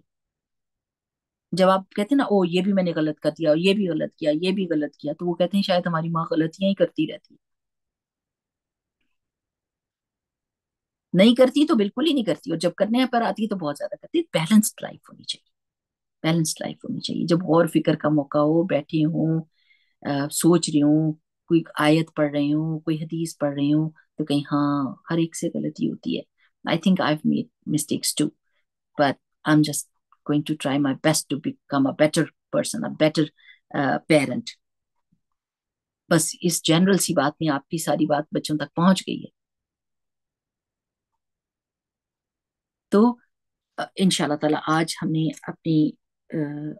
جب آپ کہتے ہیں نا، او یہ بھی میں نے غلط کر دیا، اور یہ بھی غلط کیا، یہ بھی غلط کیا، تو وہ کہتے ہیں شاید ہماری ماں غلطیاں ہی کرتی رہتی ہے. نہیں کرتی تو بالکل ہی نہیں کرتی، اور جب کرنے پر آتی ہے تو بہت زیادہ کرتی ہے. بیلنسڈ لائف ہونی چاہیے، بیلنسڈ لائف ہونی چاہیے. جب غور فکر کا موقع ہو، بیٹھے ہوں، سوچ رہی ہوں، کوئی آیت پڑھ رہی ہوں، کوئی حدیث پڑھ رہی ہوں، تو کہیں ہاں ہر ایک سے غلطی ہوتی ہے. I think I have made mistakes too, but I am just going to try my best to become a better person, a better parent. بس اس جنرل سی بات میں آپ کی ساری بات بچوں تک پہنچ گئی ہے. تو ان شاء اللہ تعالیٰ آج ہم نے اپنی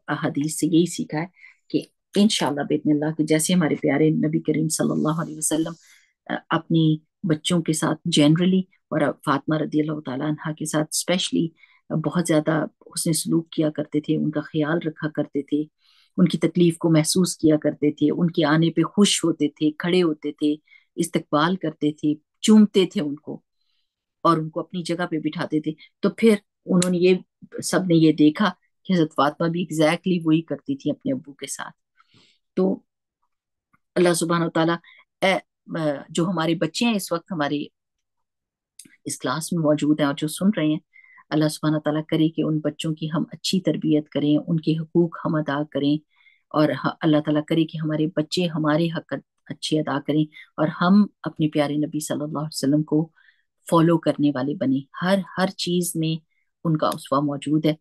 احادیث سے یہی سیکھا ہے کہ ان شاء اللہ باذن اللہ کہ جیسے ہمارے پیارے نبی کریم صلی اللہ علیہ وسلم اپنی بچوں کے ساتھ جنرلی، اور فاطمہ رضی اللہ تعالیٰ عنہ کے ساتھ اسپیشلی بہت زیادہ حسن سلوک کیا کرتے تھے، ان کا خیال رکھا کرتے تھے، ان کی تکلیف کو محسوس کیا کرتے تھے، ان کے آنے پہ خوش ہوتے تھے، کھڑے ہوتے تھے، استقبال کرتے تھے، چومتے تھے ان کو، اور ان کو اپنی جگہ پہ بٹھاتے تھے. تو پھر انہوں نے یہ، سب نے یہ دیکھا کہ حضرت فاطمہ بھی ایگزیکٹلی وہی کرتی تھی اپنے ابو کے ساتھ. تو اللہ سبحانہ و تعالیٰ جو ہمارے بچے ہیں اس وقت ہمارے اس کلاس میں موجود ہیں اور جو سن رہے ہیں، اللہ سبحانہ و تعالیٰ کرے کہ ان بچوں کی ہم اچھی تربیت کریں، ان کے حقوق ہم ادا کریں، اور اللہ تعالیٰ کرے کہ ہمارے بچے ہمارے حق اچھے ادا کریں اور ہم اپنے پیارے نبی صلی اللہ علیہ وسلم کو فالو کرنے والے بنے. ہر ہر چیز میں ان کا اسوہ موجود ہے،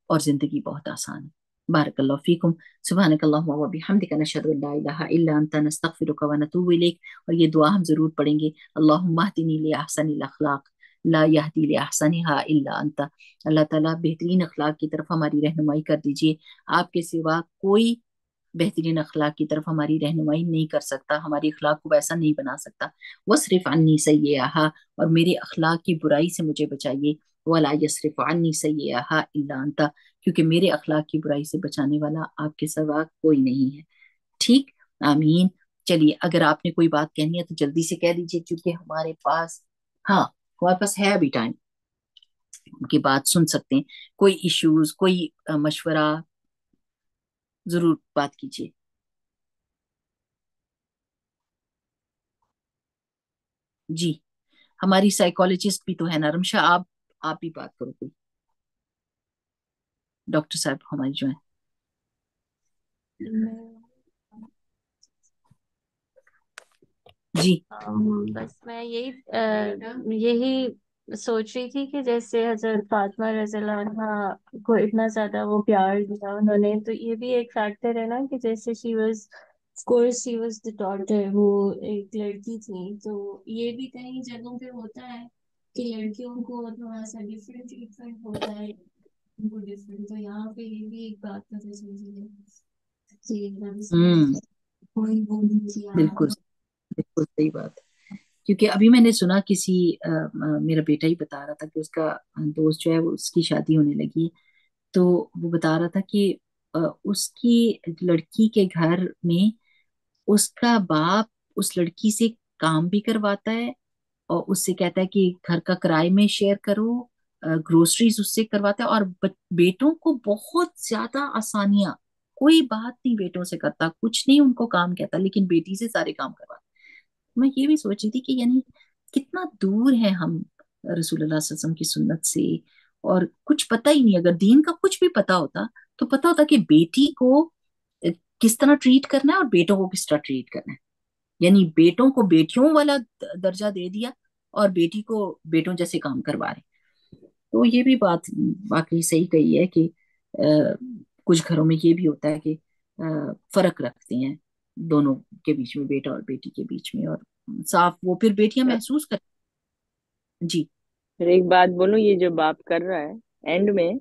اور زندگی بہت آسان ہے. بارک اللہ فیکم. سبحانک اللہم و بحمدک نشہد ان لا الہ الا انت نستغفرک و نتوب الیک. اور یہ دعا ہم ضرور پڑھیں گے، اللہم اہدنی لاحسن الاخلاق لا یہدی لاحسنھا الا انت. اللہ تعالیٰ بہترین اخلاق کی طرف ہماری رہنمائی کر دیجیے، آپ کے سوا کوئی بہترین اخلاق کی طرف ہماری رہنمائی نہیں کر سکتا، ہماری اخلاق کو ویسا نہیں بنا سکتا. وصرف عنی سیئہا، اور میرے اخلاق کی برائی سے مجھے بچائیے. ولا یصرف عنی سیئہا الا انت، کیونکہ میرے اخلاق کی برائی سے بچانے والا آپ کے سوا کوئی نہیں ہے. ٹھیک، آمین. چلیے، اگر آپ نے کوئی بات کہنی ہے تو جلدی سے کہہ دیجیے، کیونکہ ہمارے پاس، ہاں ہمارے پاس ہے ابھی ٹائم کی بات سن سکتے ہیں. کوئی ایشوز، کوئی مشورہ، ضرور بات کیجیے. جی، ہماری سائیکالوجسٹ بھی تو ہے نا رمشا، آپ بھی بات کرو کوئی، ڈاکٹر صاحب ہماری جو ہیں. جی بس میں یہی سوچ رہی تھی کہ جیسے حضرت فاطمہ رضی اللہ عنہا کو اتنا زیادہ وہ پیار دیا انہوں نے، تو یہ بھی ایک فیکٹر ہے نا کہ جیسے شی واز دی ڈاٹر، وہ ایک لڑکی تھی، تو یہ بھی کئی جگہوں پہ ہوتا ہے کہ لڑکیوں کو تھوڑا سا ڈفرینٹ ٹریٹمنٹ ہوتا ہے، ان کو ڈفرینٹ، تو یہاں پہ یہ بھی ایک بات پتہ چلتی ہے کہ کوئی وہ نہیں کیا. بالکل بالکل صحیح بات. کیونکہ ابھی میں نے سنا کسی میرا بیٹا ہی بتا رہا تھا کہ اس کا دوست جو ہے وہ اس کی شادی ہونے لگی ہے، تو وہ بتا رہا تھا کہ اس کی لڑکی کے گھر میں اس کا باپ اس لڑکی سے کام بھی کرواتا ہے، اور اس سے کہتا ہے کہ گھر کا کرائے میں شیئر کرو، گروسریز اس سے کرواتا ہے، اور بیٹوں کو بہت زیادہ آسانیاں، کوئی بات نہیں بیٹوں سے کرتا، کچھ نہیں ان کو کام کہتا، لیکن بیٹی سے سارے کام کرواتا. میں یہ بھی سوچ رہی تھی کہ یعنی کتنا دور ہے ہم رسول اللہ صلی اللہ علیہ وسلم کی سنت سے، اور کچھ پتہ ہی نہیں. اگر دین کا کچھ بھی پتا ہوتا تو پتا ہوتا کہ بیٹی کو کس طرح ٹریٹ کرنا ہے اور بیٹوں کو کس طرح ٹریٹ کرنا ہے. یعنی بیٹوں کو بیٹیوں والا درجہ دے دیا اور بیٹی کو بیٹوں جیسے کام کروا رہے. تو یہ بھی بات واقعی صحیح کہی ہے کہ کچھ گھروں میں یہ بھی ہوتا ہے کہ فرق رکھتے ہیں دونوں کے بیچ میں، بیٹا اور بیٹی کے بیچ میں، اور صاف وہ پھر بیٹیاں محسوس کرتی. جی پھر ایک بات بولوں، یہ جو باپ کر رہا ہے اینڈ میں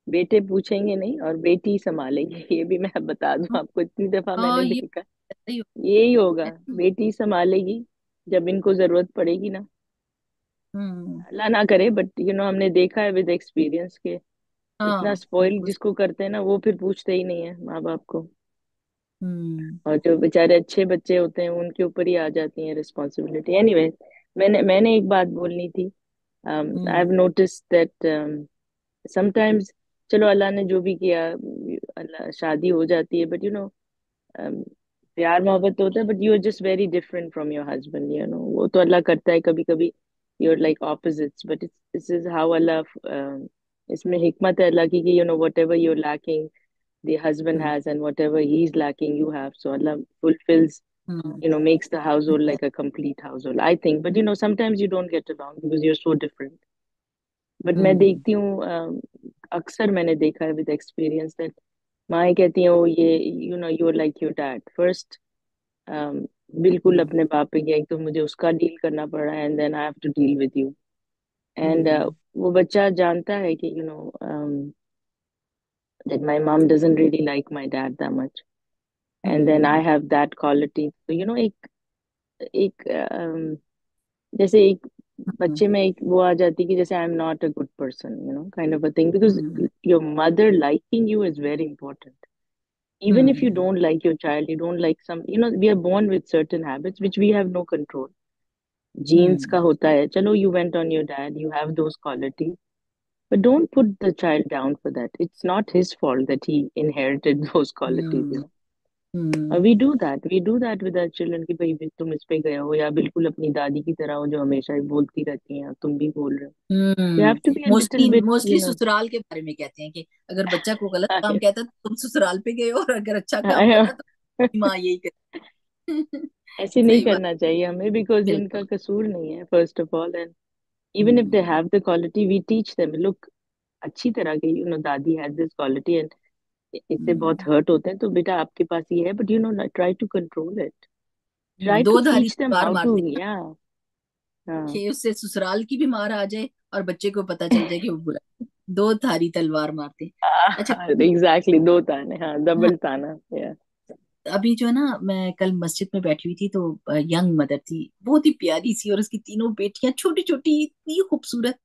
بیٹے پوچھیں گے نہیں اور بیٹی سنبھالے گی. یہ بھی میں بتا دوں آپ کو، اتنی دفعہ میں ہاں، نے یہ دیکھا صحیح یہی ہوگا، ہوتا ہے. بیٹی سنبھالے گی جب ان کو ضرورت پڑے گی نا. اللہ نہ کرے، بٹ ہم نے دیکھا ہے ود ایکسپیرینس کہ اتنا ہاں سپوائل بالکل. جس کو کرتے ہیں نا وہ پھر پوچھتے ہی نہیں ہے ماں باپ کو. ہوں اور جو بیچارے اچھے بچے ہوتے ہیں ان کے اوپر ہی آ جاتی ہیں رسپانسبلٹی. اینی وے، میں نے ایک بات بولنی تھی. I have noticed that sometimes, چلو اللہ نے جو بھی کیا، اللہ شادی ہو جاتی ہے، بٹ پیار محبت تو ہوتا ہے، but you are just very different from your husband. وہ تو اللہ کرتا ہے کبھی کبھی، you are like opposites, but this is how اللہ، اس میں حکمت ہے اللہ کی کہ whatever you are lacking the husband has, and whatever he's lacking you have, so Allah fulfills, makes the household like a complete household, I think. But sometimes you don't get along because you're so different. But میں دیکھتی ہوں، اکثر میں نے دیکھا ہے with experience that مائیں کہتی ہیں وہ یہ you're like your dad first. بالکل اپنے باپ پہ گیا تو مجھے اس کا ڈیل کرنا پڑ رہا ہے and then I have to deal with you. And وہ بچہ جانتا ہے کہ that my mom doesn't really like my dad that much, and then I have that quality. So ایک جیسے ایک بچے میں ایک وہ آ جاتی کہ جیسے I'm not a good person, kind of a thing, because your mother liking you is very important. Even if you don't like your child, you don't like some, we are born with certain habits which we have no control. Genes کا ہوتا ہے، چلو you went on your dad, you have those qualities. But don't put the child down for that. It's not his fault that he inherited those qualities. We do that with our children کہ بھائی تم اس پہ گئے ہو، یا بالکل اپنی دادی کی طرح ہو جو ہمیشہ بولتی رہتی ہیں، تم بھی بول رہے ہو. You have to be a little mostly bit, mostly سسرال کے بارے میں کہتے ہیں کہ اگر بچہ کو غلط کام کہتا ہے تو تم سسرال پہ گئے ہو، اور اگر اچھا کام کرا تو ماں یہی کرتی. ایسے نہیں صحیح بات. کرنا چاہیے ہمیں، بیکاز ان کا بالکل. قصور نہیں ہے first of all. And even if they have the quality we teach them لک اچھی طرح کی، دادی ہیز دس کوالٹی اینڈ اس سے بہت ہرٹ ہوتے ہیں، تو بیٹا آپ کے پاس یہ ہے، but try to control it, try دو ٹو دھاری ٹیچ دیم تلوار ہاؤ ٹو. مارتے ہیں یا ہاں کہ اس سے سسرال کی بھی مار آ جائے اور بچے کو پتا چل جائے کہ وہ برا ہے. دو دھاری تلوار مارتے ہیں. اچھا. ایگزیکٹلی، دو تانے، ہاں ہاں، ڈبل تانا. ابھی جو ہے نا میں کل مسجد میں بیٹھی ہوئی تھی تو ینگ مدر تھی، بہت ہی پیاری سی، اور اس کی تینوں بیٹیاں چھوٹی چھوٹی اتنی خوبصورت.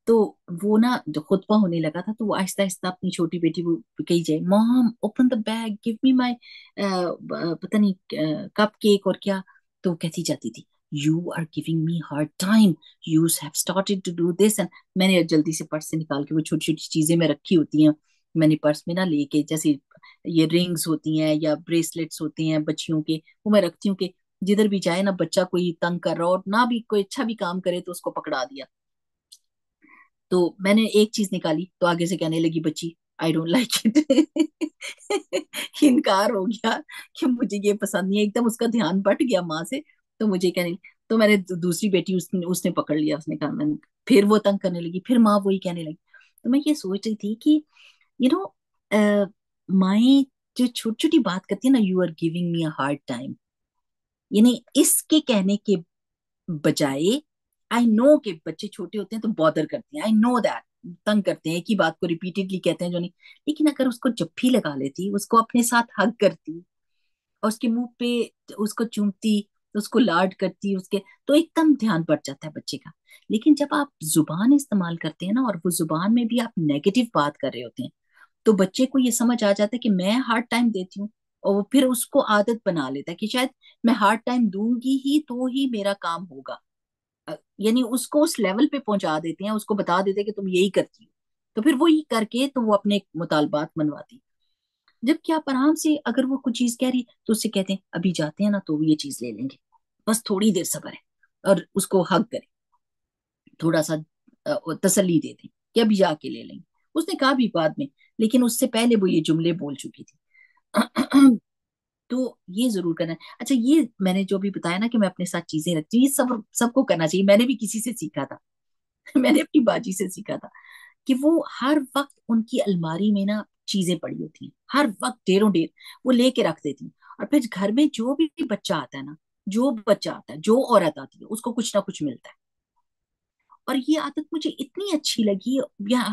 تو وہ نا جو خطبہ ہونے لگا تھا تو وہ آہستہ آہستہ اپنی چھوٹی بیٹی کو کہی جائے، مام اوپن دا بیگ گیو می مائی پتہ نہیں کپ کیک اور کیا. تو وہ کہتی جاتی تھی you are giving me hard time, you have started to do this. میں نے جلدی سے پرس سے نکال کے وہ چھوٹی چھوٹی چیزیں میں رکھی ہوتی ہیں، میں نے پرس میں نہ لے کے، جیسے یہ رنگز ہوتی ہیں یا بریسلیٹس ہوتے ہیں بچیوں کے، وہ میں رکھتی ہوں کہ جدھر بھی جائے نا بچہ کوئی تنگ کر رہا ہو اور نہ بھی کوئی اچھا بھی کام کرے تو اس کو پکڑا دیا. تو میں نے ایک چیز نکالی تو آگے سے کہنے لگی بچی آئی ڈونٹ لائک اٹ. انکار ہو گیا کہ مجھے یہ پسند نہیں ہے، ایک دم اس کا دھیان بٹ گیا ماں سے. تو مجھے کہنے، تو میں نے دوسری بیٹی اس نے پکڑ لیا، اس نے کہا، میں پھر وہ تنگ کرنے لگی، پھر ماں وہی کہنے لگی. تو میں یہ سوچ رہی تھی کہ یو نو مائیں جو چھوٹی چھوٹی بات کرتی ہے نا، you are giving me a hard time, یعنی اس کے کہنے کے بجائے، آئی نو کہ بچے چھوٹے ہوتے ہیں تو بادر کرتے ہیں، آئی نو دیٹ، تنگ کرتے ہیں، ایک ہی بات کو ریپیٹڈلی کہتے ہیں جو نہیں. لیکن اگر اس کو جپھی لگا لیتی، اس کو اپنے ساتھ ہگ کرتی اور اس کے منہ پہ اس کو چومتی، اس کو لاڈ کرتی، اس کے تو ایک دم دھیان بڑھ جاتا ہے بچے کا. لیکن جب آپ زبان استعمال کرتے ہیں نا، اور وہ زبان میں بھی آپ نیگیٹو بات کر رہے ہوتے ہیں، تو بچے کو یہ سمجھ آ جاتا ہے کہ میں ہارڈ ٹائم دیتی ہوں، اور وہ پھر اس کو عادت بنا لیتا ہے کہ شاید میں ہارڈ ٹائم دوں گی ہی تو ہی میرا کام ہوگا. یعنی اس کو اس لیول پہ پہنچا دیتے ہیں، اس کو بتا دیتے ہیں کہ تم یہی کرتی ہو، تو پھر وہی کر کے تو وہ اپنے مطالبات منواتی. جب کہ آپ آرام سے اگر وہ کچھ چیز کہہ رہی تو اس سے کہتے ہیں ابھی جاتے ہیں نا تو یہ چیز لے لیں گے، بس تھوڑی دیر صبر ہے، اور اس کو حق کریں، تھوڑا سا تسلی دے دیں کہ ابھی جا کے لے لیں گے. اس نے کہا بھی بعد میں، لیکن اس سے پہلے وہ یہ جملے بول چکی تھی. تو یہ ضرور کرنا ہے. اچھا، یہ میں نے جو بھی بتایا نا کہ میں اپنے ساتھ چیزیں رکھتی ہوں، یہ سب سب کو کرنا چاہیے. میں نے بھی کسی سے سیکھا تھا. میں نے اپنی باجی سے سیکھا تھا کہ وہ ہر وقت ان کی الماری میں نا چیزیں پڑی ہوتی ہیں، ہر وقت ڈھیروں ڈھیر وہ لے کے رکھ دیتی ہیں. اور پھر گھر میں جو بھی بچہ آتا ہے نا، جو بچہ آتا ہے، جو عورت آتی ہے، اس کو کچھ نہ کچھ ملتا ہے. اور یہ عادت مجھے اتنی اچھی لگی.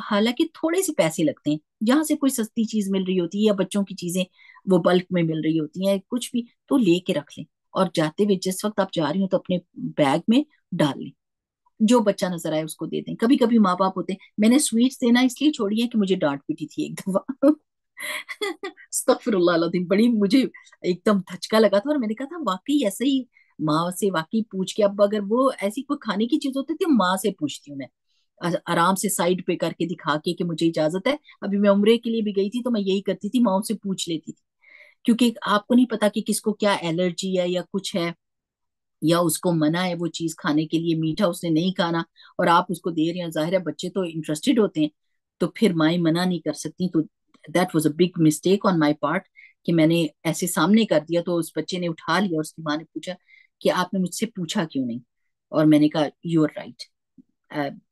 حالانکہ تھوڑے سے پیسے لگتے ہیں، جہاں سے کوئی سستی چیز مل رہی ہوتی ہے یا بچوں کی چیزیں وہ بلک میں مل رہی ہوتی ہیں، کچھ بھی تو لے کے رکھ لیں، اور جاتے ہوئے جس وقت آپ جا رہی ہوں تو اپنے بیگ میں ڈال لیں، جو بچہ نظر آئے اس کو دے دیں. کبھی کبھی ماں باپ ہوتے ہیں، میں نے سویٹس دینا اس لیے چھوڑی ہے کہ مجھے ڈانٹ پیٹی تھی ایک دفعہ. استغفر اللہ العظیم، بڑی مجھے ایک دم دھچکا لگا تھا، اور میں نے کہا تھا واقعی ایسے ہی ماں سے واقعی پوچھ کے، اب اگر وہ ایسی کوئی کھانے کی چیز ہوتی تھی ماں سے پوچھتی ہوں میں، آرام سے سائڈ پہ کر کے دکھا کے کہ مجھے اجازت ہے. ابھی میں عمرے کے لیے بھی گئی تھی تو میں یہی کرتی تھی، ماں سے پوچھ لیتی تھی، کیونکہ آپ کو نہیں پتا کہ کس کو کیا الرجی ہے یا کچھ ہے، یا اس کو منع ہے وہ چیز کھانے کے لیے، میٹھا اس نے نہیں کھانا اور آپ اس کو دے رہے ہیں. ظاہر ہے بچے تو انٹرسٹیڈ ہوتے ہیں، تو پھر مائیں منع نہیں کر سکتی. تو that was a big mistake on my part کہ میں نے ایسے سامنے کر دیا. تو اس بچے نے اٹھا لیا اور اس کی ماں نے پوچھا کہ آپ نے مجھ سے پوچھا کیوں نہیں، اور میں نے کہا you are right,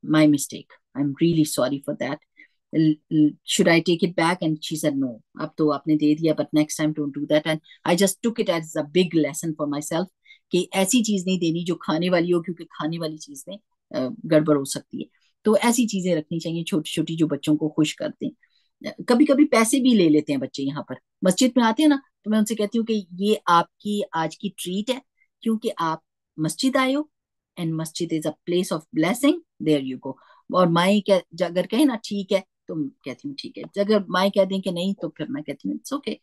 my mistake, I am really sorry for that, should I take it back? And she said no, اب تو آپ نے دے دیا but next time don't do that. And I just took it as a big lesson for myself کہ ایسی چیز نہیں دینی جو کھانے والی ہو، کیونکہ کھانے والی چیز میں گڑبڑ ہو سکتی ہے. تو ایسی چیزیں رکھنی چاہیے چھوٹی چھوٹی جو بچوں کو خوش کرتے ہیں. کبھی کبھی پیسے بھی لے لیتے ہیں بچے، یہاں پر مسجد میں آتے ہیں نا تو میں ان سے کہتی ہوں کہ یہ آپ کی آج کی ٹریٹ ہے، کیونکہ آپ مسجد آئے ہو، اینڈ مسجد is a place of blessing, there you go. اور مائیں اگر کہیں نا ٹھیک ہے تو کہتی ہوں ٹھیک ہے، اگر مائیں کہہ دیں کہ نہیں تو پھر میں کہتی ہوں اٹس اوکے.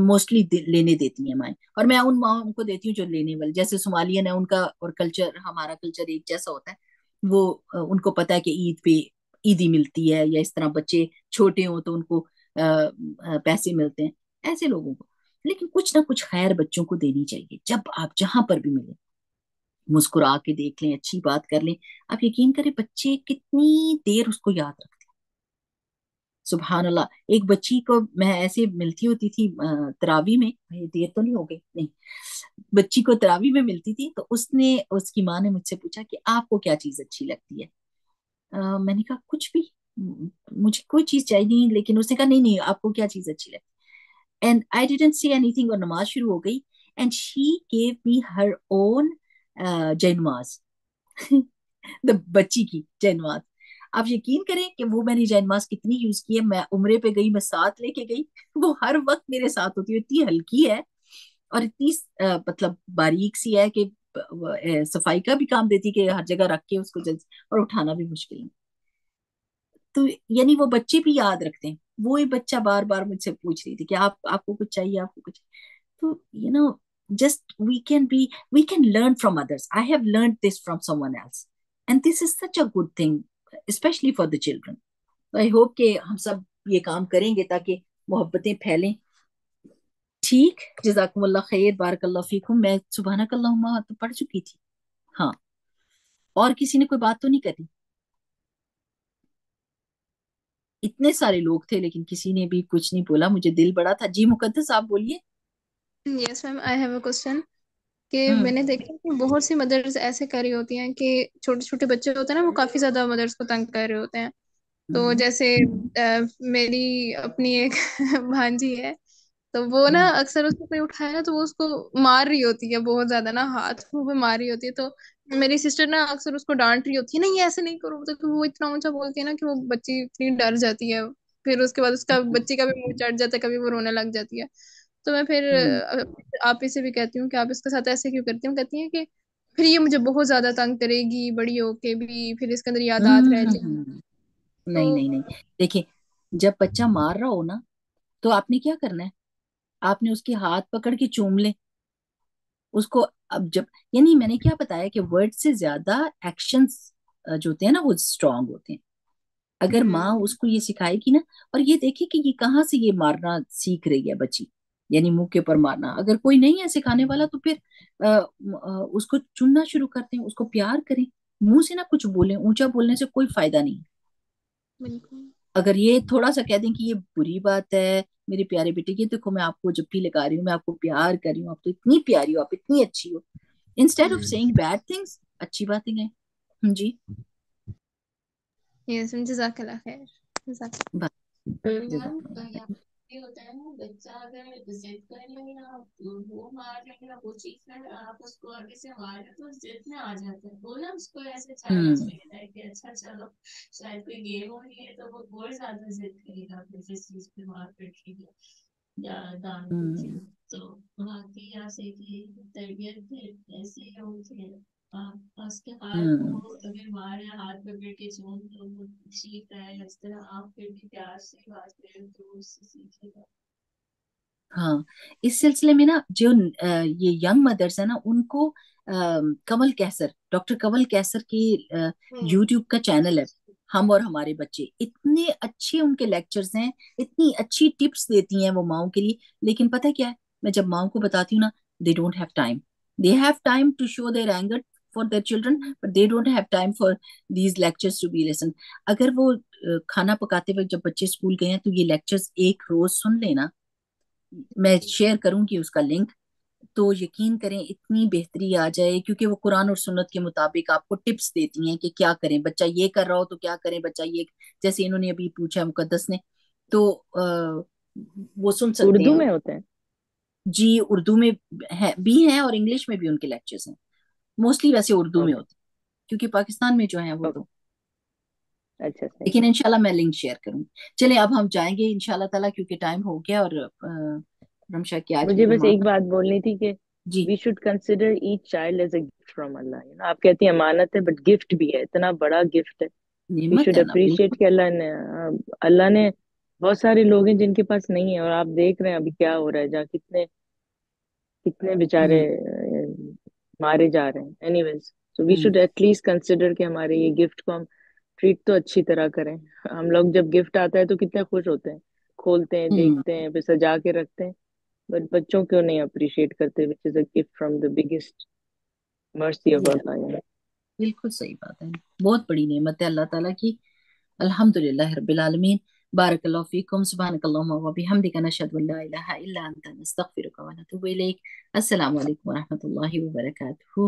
موسٹلی لینے دیتی ہیں مائیں، اور میں ان ماؤں کو دیتی ہوں جو لینے والے، جیسے صومالیین ہے ان کا اور کلچر ہمارا کلچر ایک جیسا ہوتا ہے. وہ ان کو پتا ہے کہ عید پہ عیدی ملتی ہے، یا اس طرح بچے چھوٹے ہوں تو ان کو پیسے ملتے ہیں، ایسے لوگوں کو. لیکن کچھ نہ کچھ خیر بچوں کو دینی چاہیے. جب آپ جہاں پر بھی ملے مسکرا کے دیکھ لیں, اچھی بات کر لیں. آپ یقین کریں بچے کتنی دیر اس کو یاد رکھتے ہیں. سبحان اللہ. ایک بچی کو میں ایسے ملتی ہوتی تھی تراوی میں, دیر تو نہیں ہو گئی, نہیں, بچی کو تراوی میں ملتی تھی, تو اس کی ماں نے مجھ سے پوچھا کہ آپ کو کیا چیز اچھی لگتی ہے. میں نے کہا کچھ بھی, مجھے کوئی چیز چاہیے نہیں. لیکن اس نے کہا نہیں نہیں, آپ کو کیا چیز اچھی لگتی ہے. And I didn't see any thing, اور نماز شروع ہو گئی. اینڈ شی گیو می ہر اون جے نماز, بچی کی جے نماز. آپ یقین کریں کہ وہ میں نے جے نماز کتنی یوز کی ہے. میں عمرے پہ گئی, میں ساتھ لے کے گئی, وہ ہر وقت میرے ساتھ ہوتی ہے. اتنی ہلکی ہے اور اتنی مطلب باریک سی ہے کہ صفائی کا بھی کام دیتی کہ ہر جگہ رکھ کے اس کو جلدی, اور اٹھانا بھی مشکل ہے. تو یعنی وہ بچے بھی یاد رکھتے ہیں. وہی بچہ بار بار مجھ سے پوچھ رہی تھی کہ آپ کو کچھ چاہیے, آپ کو کچھ. تو just we can learn from others. I have learned this from someone else, and this is such a good thing, especially for the children. I hope کہ ہم سب یہ کام کریں گے تاکہ محبتیں پھیلیں. ٹھیک, جزاکم اللہ خیر, بارک اللہ فیکم. میں سبحانک اللہم تو پڑھ چکی تھی. ہاں, اور کسی نے کوئی بات تو نہیں کری؟ اتنے سارے لوگ تھے لیکن کسی نے بھی کچھ نہیں بولا. مجھے دل بڑا تھا. جی مقدس آپ بولیے. یس میم، آئی ہیو اے کوشچن کہ ہوں میں نے دیکھا کہ بہت سی مدرس ایسے کر رہی ہوتی ہیں کہ چھوٹے چھوٹے بچے ہوتے ہیں نا، وہ کافی زیادہ مدرس کو تنگ کر رہے ہوتے ہیں. تو جیسے میری اپنی ایک بھانجی ہے، تو وہ نا اکثر اس کو کوئی اٹھایا نا تو وہ اس کو مار رہی ہوتی ہے بہت زیادہ نا، ہاتھ منہ پہ مار رہی ہوتی ہے. تو میری سسٹر نا اکثر اس کو ڈانٹ رہی ہوتی ہے، نہیں ایسے نہیں کرو. تو وہ اتنا اونچا بولتی ہے نا کہ وہ بچی اتنی ڈر جاتی ہے. پھر اس کے بعد اس کا بچی کا بھی منہ چڑھ جاتا ہے، کبھی وہ رونے لگ جاتی ہے. تو میں پھر آپ ہی سے بھی کہتی ہوں کہ آپ اس کے ساتھ ایسے کیوں کرتی ہوں. کہتی ہیں کہ پھر یہ مجھے بہت زیادہ تنگ کرے گی بڑی ہو کے بھی، پھر اس کے اندر یادات رہ جائیں. تو نہیں نہیں نہیں, دیکھیں جب بچہ مار رہا ہو نا تو آپ نے کیا کرنا ہے, آپ نے اس کے ہاتھ پکڑ کے چوم لے اس کو. اب جب یعنی میں نے کیا بتایا کہ ورڈ سے زیادہ ایکشنز جو ہوتے ہیں نا وہ اسٹرانگ ہوتے ہیں. اگر ماں اس کو یہ سکھائے گی نا, اور یہ دیکھے کہ یہ کہاں سے یہ مارنا سیکھ رہی ہے بچی, یعنی منہ کے اوپر مارنا. اگر کوئی نہیں ہے سکھانے والا تو پھر اس کو چننا شروع کرتے ہیں, اس کو پیار کریں. منہ سے نہ کچھ بولیں, اونچا بولنے سے کوئی فائدہ نہیں. بالکل. اگر یہ تھوڑا سا کہہ دیں کہ یہ بری بات ہے میرے پیارے بیٹے کی, دیکھو میں آپ کو جب بھی لگا رہی ہوں, میں آپ کو پیار کر رہی ہوں, آپ تو اتنی پیاری ہو, آپ اتنی اچھی ہو, instead of seeing bad things, اچھی باتیں ہیں. جی یس، جزاک اللہ خیر. جزاک بات میم جزاک اللہ خیر. یہ ہوتا ہے نا، بچہ اگر ضد کر لے یا وہ مار لے یا وہ چیز کر آپ اس کو آگے سے مارے تو ضد میں آ جاتا ہے. وہ نا اس کو ایسے چیلنج لیتا ہے کہ اچھا چلو شاید کوئی گیم ہو رہی ہے تو وہ اور زیادہ ضد کرے گا پھر جس چیز پہ مار پیٹ کی یا دان کی. تو وہاں کی یا سے کی تربیت ایسی ہو کہ اس کے ہاتھ کو اگر مارے ہاتھ پکڑ کے چون تو وہ سیکھ رہا ہے. اس طرح آپ پھر بھی پیار سے بات کریں تو اس سے سیکھے گا. ہاں, اس سلسلے میں نا جو یہ ینگ مدرس ہیں نا, ان کو کمل کیسر, ڈاکٹر کمل کیسر کی یوٹیوب کا چینل ہے, ہم اور ہمارے بچے. اتنے اچھے ان کے لیکچرز ہیں, اتنی اچھی ٹپس دیتی ہیں وہ ماؤں کے لیے. لیکن پتہ کیا ہے, میں جب ماؤں کو بتاتی ہوں نا, they don't have time. They have time to show their anger for their children, but they don't have time for these lectures to be listened. اگر وہ کھانا پکاتے وقت جب بچے اسکول گئے ہیں تو یہ لیکچرز ایک روز سن لینا, میں شیئر کروں گی اس کا لنک, تو یقین کریں اتنی بہتری آ جائے. کیونکہ وہ قرآن اور سنت کے مطابق آپ کو ٹپس دیتی ہیں کہ کیا کریں, بچہ یہ کر رہا ہو تو کیا کریں, بچہ یہ, جیسے انہوں نے ابھی پوچھا مقدس نے, تو وہ سن سکتے اردو ہیں. میں ہوتے ہیں؟ جی اردو میں بھی ہیں اور انگلش میں بھی ان کے لیکچرز ہیں. موسٹلی ویسے اردو میں اوکے. ہوتے ہیں کیونکہ پاکستان میں جو ہیں وہ تو. اچھا صحیح. لیکن انشاءاللہ میں لنک شیئر کروں گی. چلیں اب ہم جائیں گے انشاءاللہ تعالیٰ کیونکہ ٹائم ہو گیا. اور رمشا کی آج مجھے بس بیمار. ایک بات بولنی تھی کہ جی we should consider each child as a gift from اللہ. آپ کہتی ہیں امانت ہے بٹ گفٹ بھی ہے, اتنا بڑا گفٹ ہے. وی نعمت شوڈ ہے نا, بالکل. اپریشیٹ کہ اللہ نے بہت سارے لوگ ہیں جن کے پاس نہیں ہے, اور آپ دیکھ رہے ہیں ابھی کیا ہو رہا ہے, جہاں کتنے کتنے بیچارے مارے جا رہے ہیں. Anyways so we should at least consider کہ ہمارے یہ گفٹ کو ہم ٹریٹ تو اچھی طرح کریں. ہم لوگ جب گفٹ آتا ہے تو کتنے خوش ہوتے ہیں, کھولتے ہیں, دیکھتے ہیں, پھر سجا کے رکھتے ہیں. بٹ بچوں کیوں نہیں اپریشیٹ کرتے, which is a gift from the biggest mercy of یا Allah, you know. بالکل صحیح بات ہے. بہت بڑی نعمت ہے اللہ تعالیٰ کی. الحمد للہ رب العالمین. بارک اللہ فیکم. سبحانک اللہم و بحمدک. نشہد ان لا الہ الا انت نستغفرک و نتوب الیک. السلام علیکم و رحمۃ اللہ وبرکاتہ.